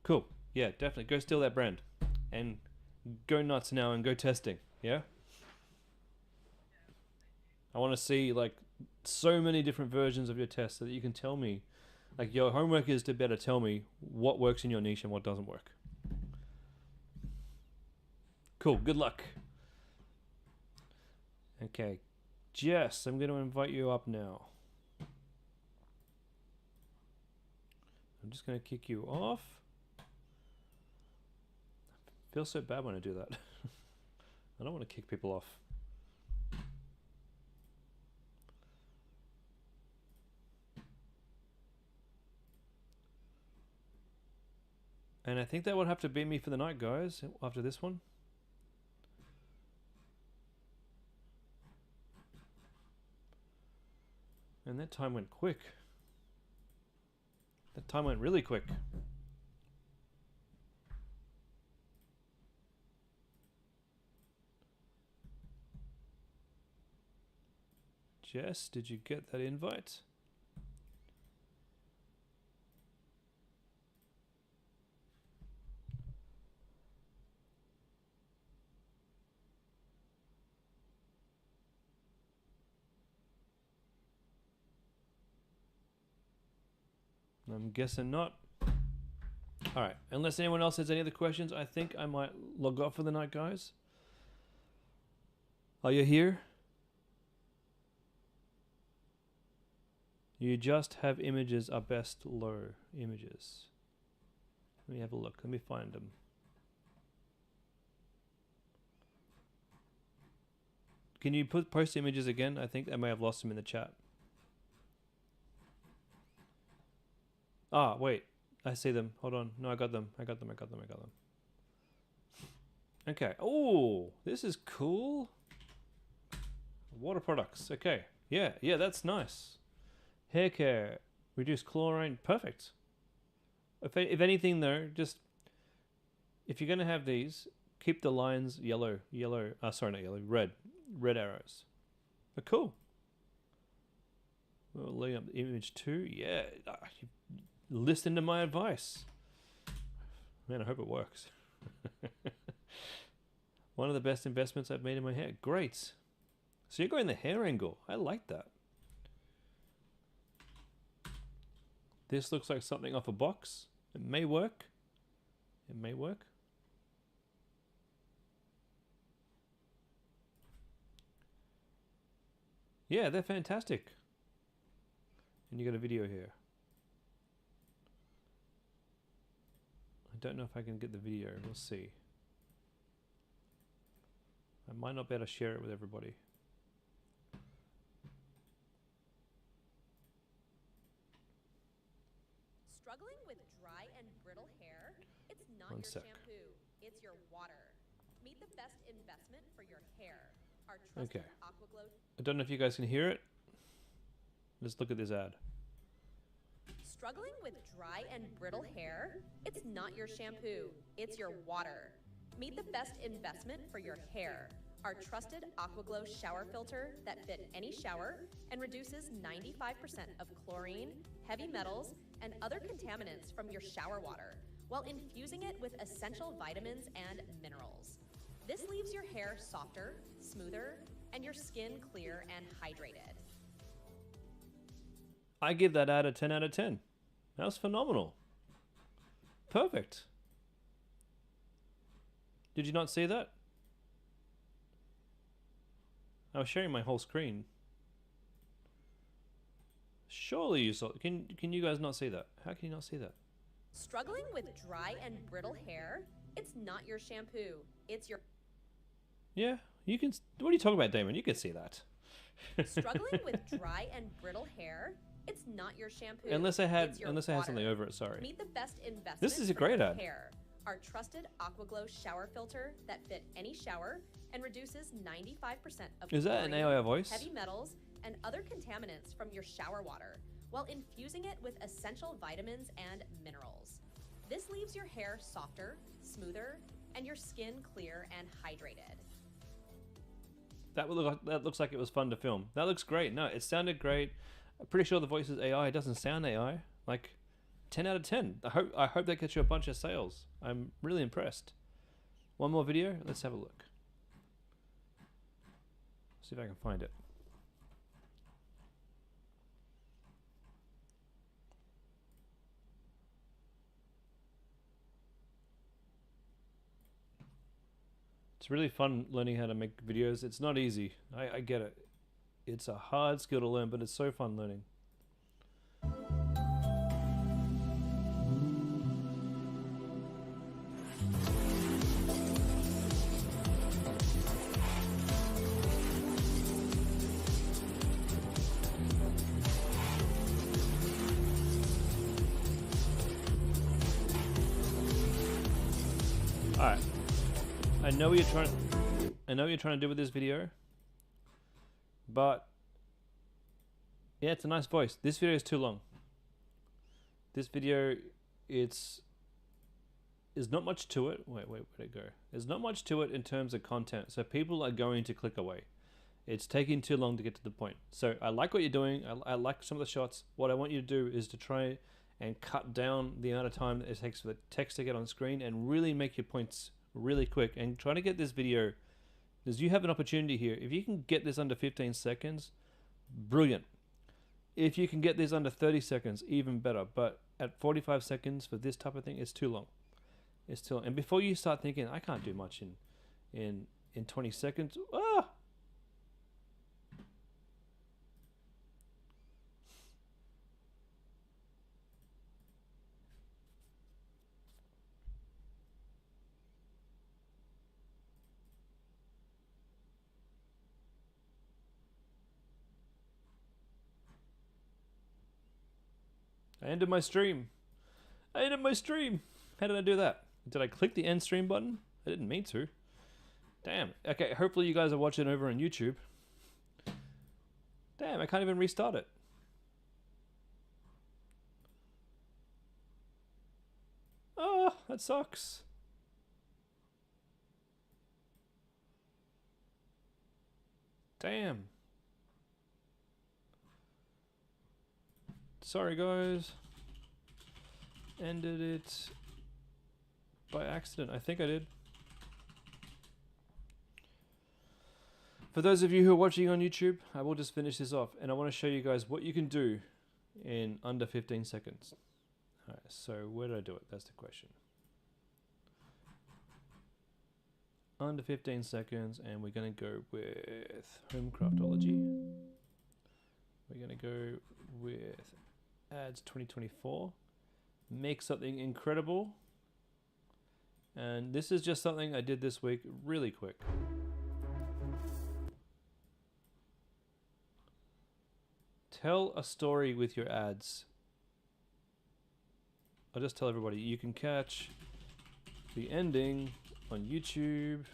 Cool. Yeah, definitely. Go steal that brand and go nuts now and go testing. Yeah? I want to see like so many different versions of your test so that you can tell me, like your homework is to better tell me what works in your niche and what doesn't work. Cool. Good luck. Okay. Jess, I'm going to invite you up now. I'm just going to kick you off. I feel so bad when I do that. I don't want to kick people off. And I think that would have to be me for the night, guys, after this one. And that time went quick. That time went really quick. Jess, did you get that invite? I'm guessing not. All right, unless anyone else has any other questions, I think I might log off for the night, guys. Are you here? You just have images are best low images. Let me have a look. Let me find them. Can you post images again? I think I may have lost them in the chat. Ah, wait. I see them. Hold on. No, I got them. I got them. Okay. Oh, this is cool. Water products. Okay. Yeah, that's nice. Hair care. Reduce chlorine. Perfect. If anything, though, just if you're going to have these, keep the lines yellow. Sorry, not yellow. Red arrows. But cool. We'll lay up the image too. Yeah. Listen to my advice. Man, I hope it works. One of the best investments I've made in my hair. Great. So you're going the hair angle. I like that. This looks like something off a box. It may work. It may work. Yeah, they're fantastic. And you got a video here. I don't know if I can get the video. We'll see. I might not be able to share it with everybody. Struggling with dry and brittle hair? It's not One your sec. shampoo, it's your water. Meet the best investment for your hair. Our trusted Okay. Aquaglow. I don't know if you guys can hear it. Let's look at this ad. Struggling with dry and brittle hair? It's not your shampoo, it's your water. Meet the best investment for your hair. Our trusted Aquaglow shower filter that fit any shower and reduces 95% of chlorine, heavy metals, and other contaminants from your shower water while infusing it with essential vitamins and minerals. This leaves your hair softer, smoother, and your skin clear and hydrated. I give that ad a 10 out of 10. That was phenomenal. Perfect. Did you not see that? I was sharing my whole screen. Surely you saw. Can you guys not see that? How can you not see that? Struggling with dry and brittle hair? It's not your shampoo, it's your... Yeah, you can. What are you talking about, Damon? You can see that. Struggling with dry and brittle hair? It's not your shampoo. Unless I had it's your something water. over it. Sorry. Meet the best investment. This is a for great your ad. Hair. Our trusted Aquaglow shower filter that fit any shower and reduces 95% of Is that an chlorine, AI voice? heavy metals, and other contaminants from your shower water while infusing it with essential vitamins and minerals. This leaves your hair softer, smoother, and your skin clear and hydrated. That looks like it was fun to film. That looks great. No, it sounded great. I'm pretty sure the voice is AI. It doesn't sound AI. Like 10 out of 10. I hope that gets you a bunch of sales. I'm really impressed. One more video. Let's have a look. See if I can find it. It's really fun learning how to make videos. It's not easy. I get it. It's a hard skill to learn, but it's so fun learning. Alright. I know what you're trying to do with this video, but yeah, it's a nice voice. This video is too long. This video, there's not much to it. Wait, where'd it go? There's not much to it in terms of content, so people are going to click away. It's taking too long to get to the point. So I like what you're doing. I like some of the shots. What I want you to do is to try and cut down the amount of time that it takes for the text to get on screen and really make your points really quick and try to get this video, because you have an opportunity here. If you can get this under 15 seconds, brilliant. If you can get this under 30 seconds, even better. But at 45 seconds for this type of thing, it's too long. It's too long. And before you start thinking, I can't do much in 20 seconds, I ended my stream. How did I do that? Did I click the end stream button? I didn't mean to. Damn. Okay, hopefully you guys are watching over on YouTube. Damn, I can't even restart it. Oh, that sucks. Damn. Sorry guys. Ended it by accident. I think I did. For those of you who are watching on YouTube, I will just finish this off and I want to show you guys what you can do in under 15 seconds. All right, so where did I do it? That's the question. Under 15 seconds, and we're going to go with Homecraftology. We're going to go with Ads 2024. Make something incredible. And this is just something I did this week really quick. Tell a story with your ads. I'll just tell everybody, you can catch the ending on YouTube.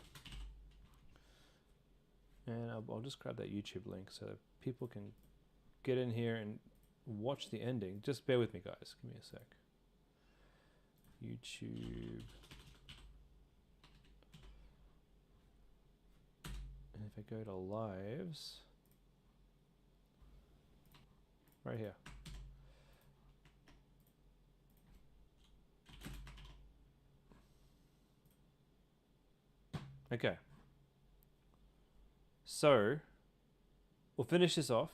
And I'll just grab that YouTube link so people can get in here and watch the ending. Just bear with me, guys. Give me a sec. YouTube. And if I go to lives, right here. Okay. So, we'll finish this off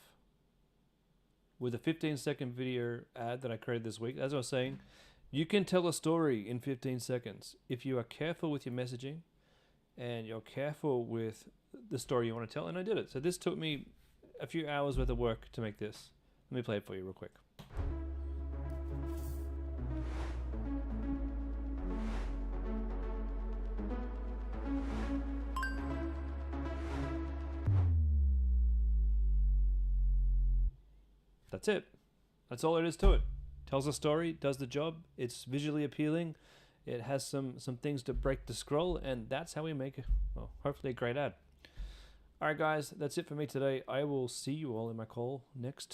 with a 15-second video ad that I created this week. As I was saying, you can tell a story in 15 seconds if you are careful with your messaging and you're careful with the story you want to tell. And I did it. So this took me a few hours worth of work to make this. Let me play it for you real quick. That's it. That's all there is to it. Tells a story, does the job. It's visually appealing. It has some things to break the scroll, and that's how we make, well, hopefully a great ad. All right, guys, that's it for me today. I will see you all in my call next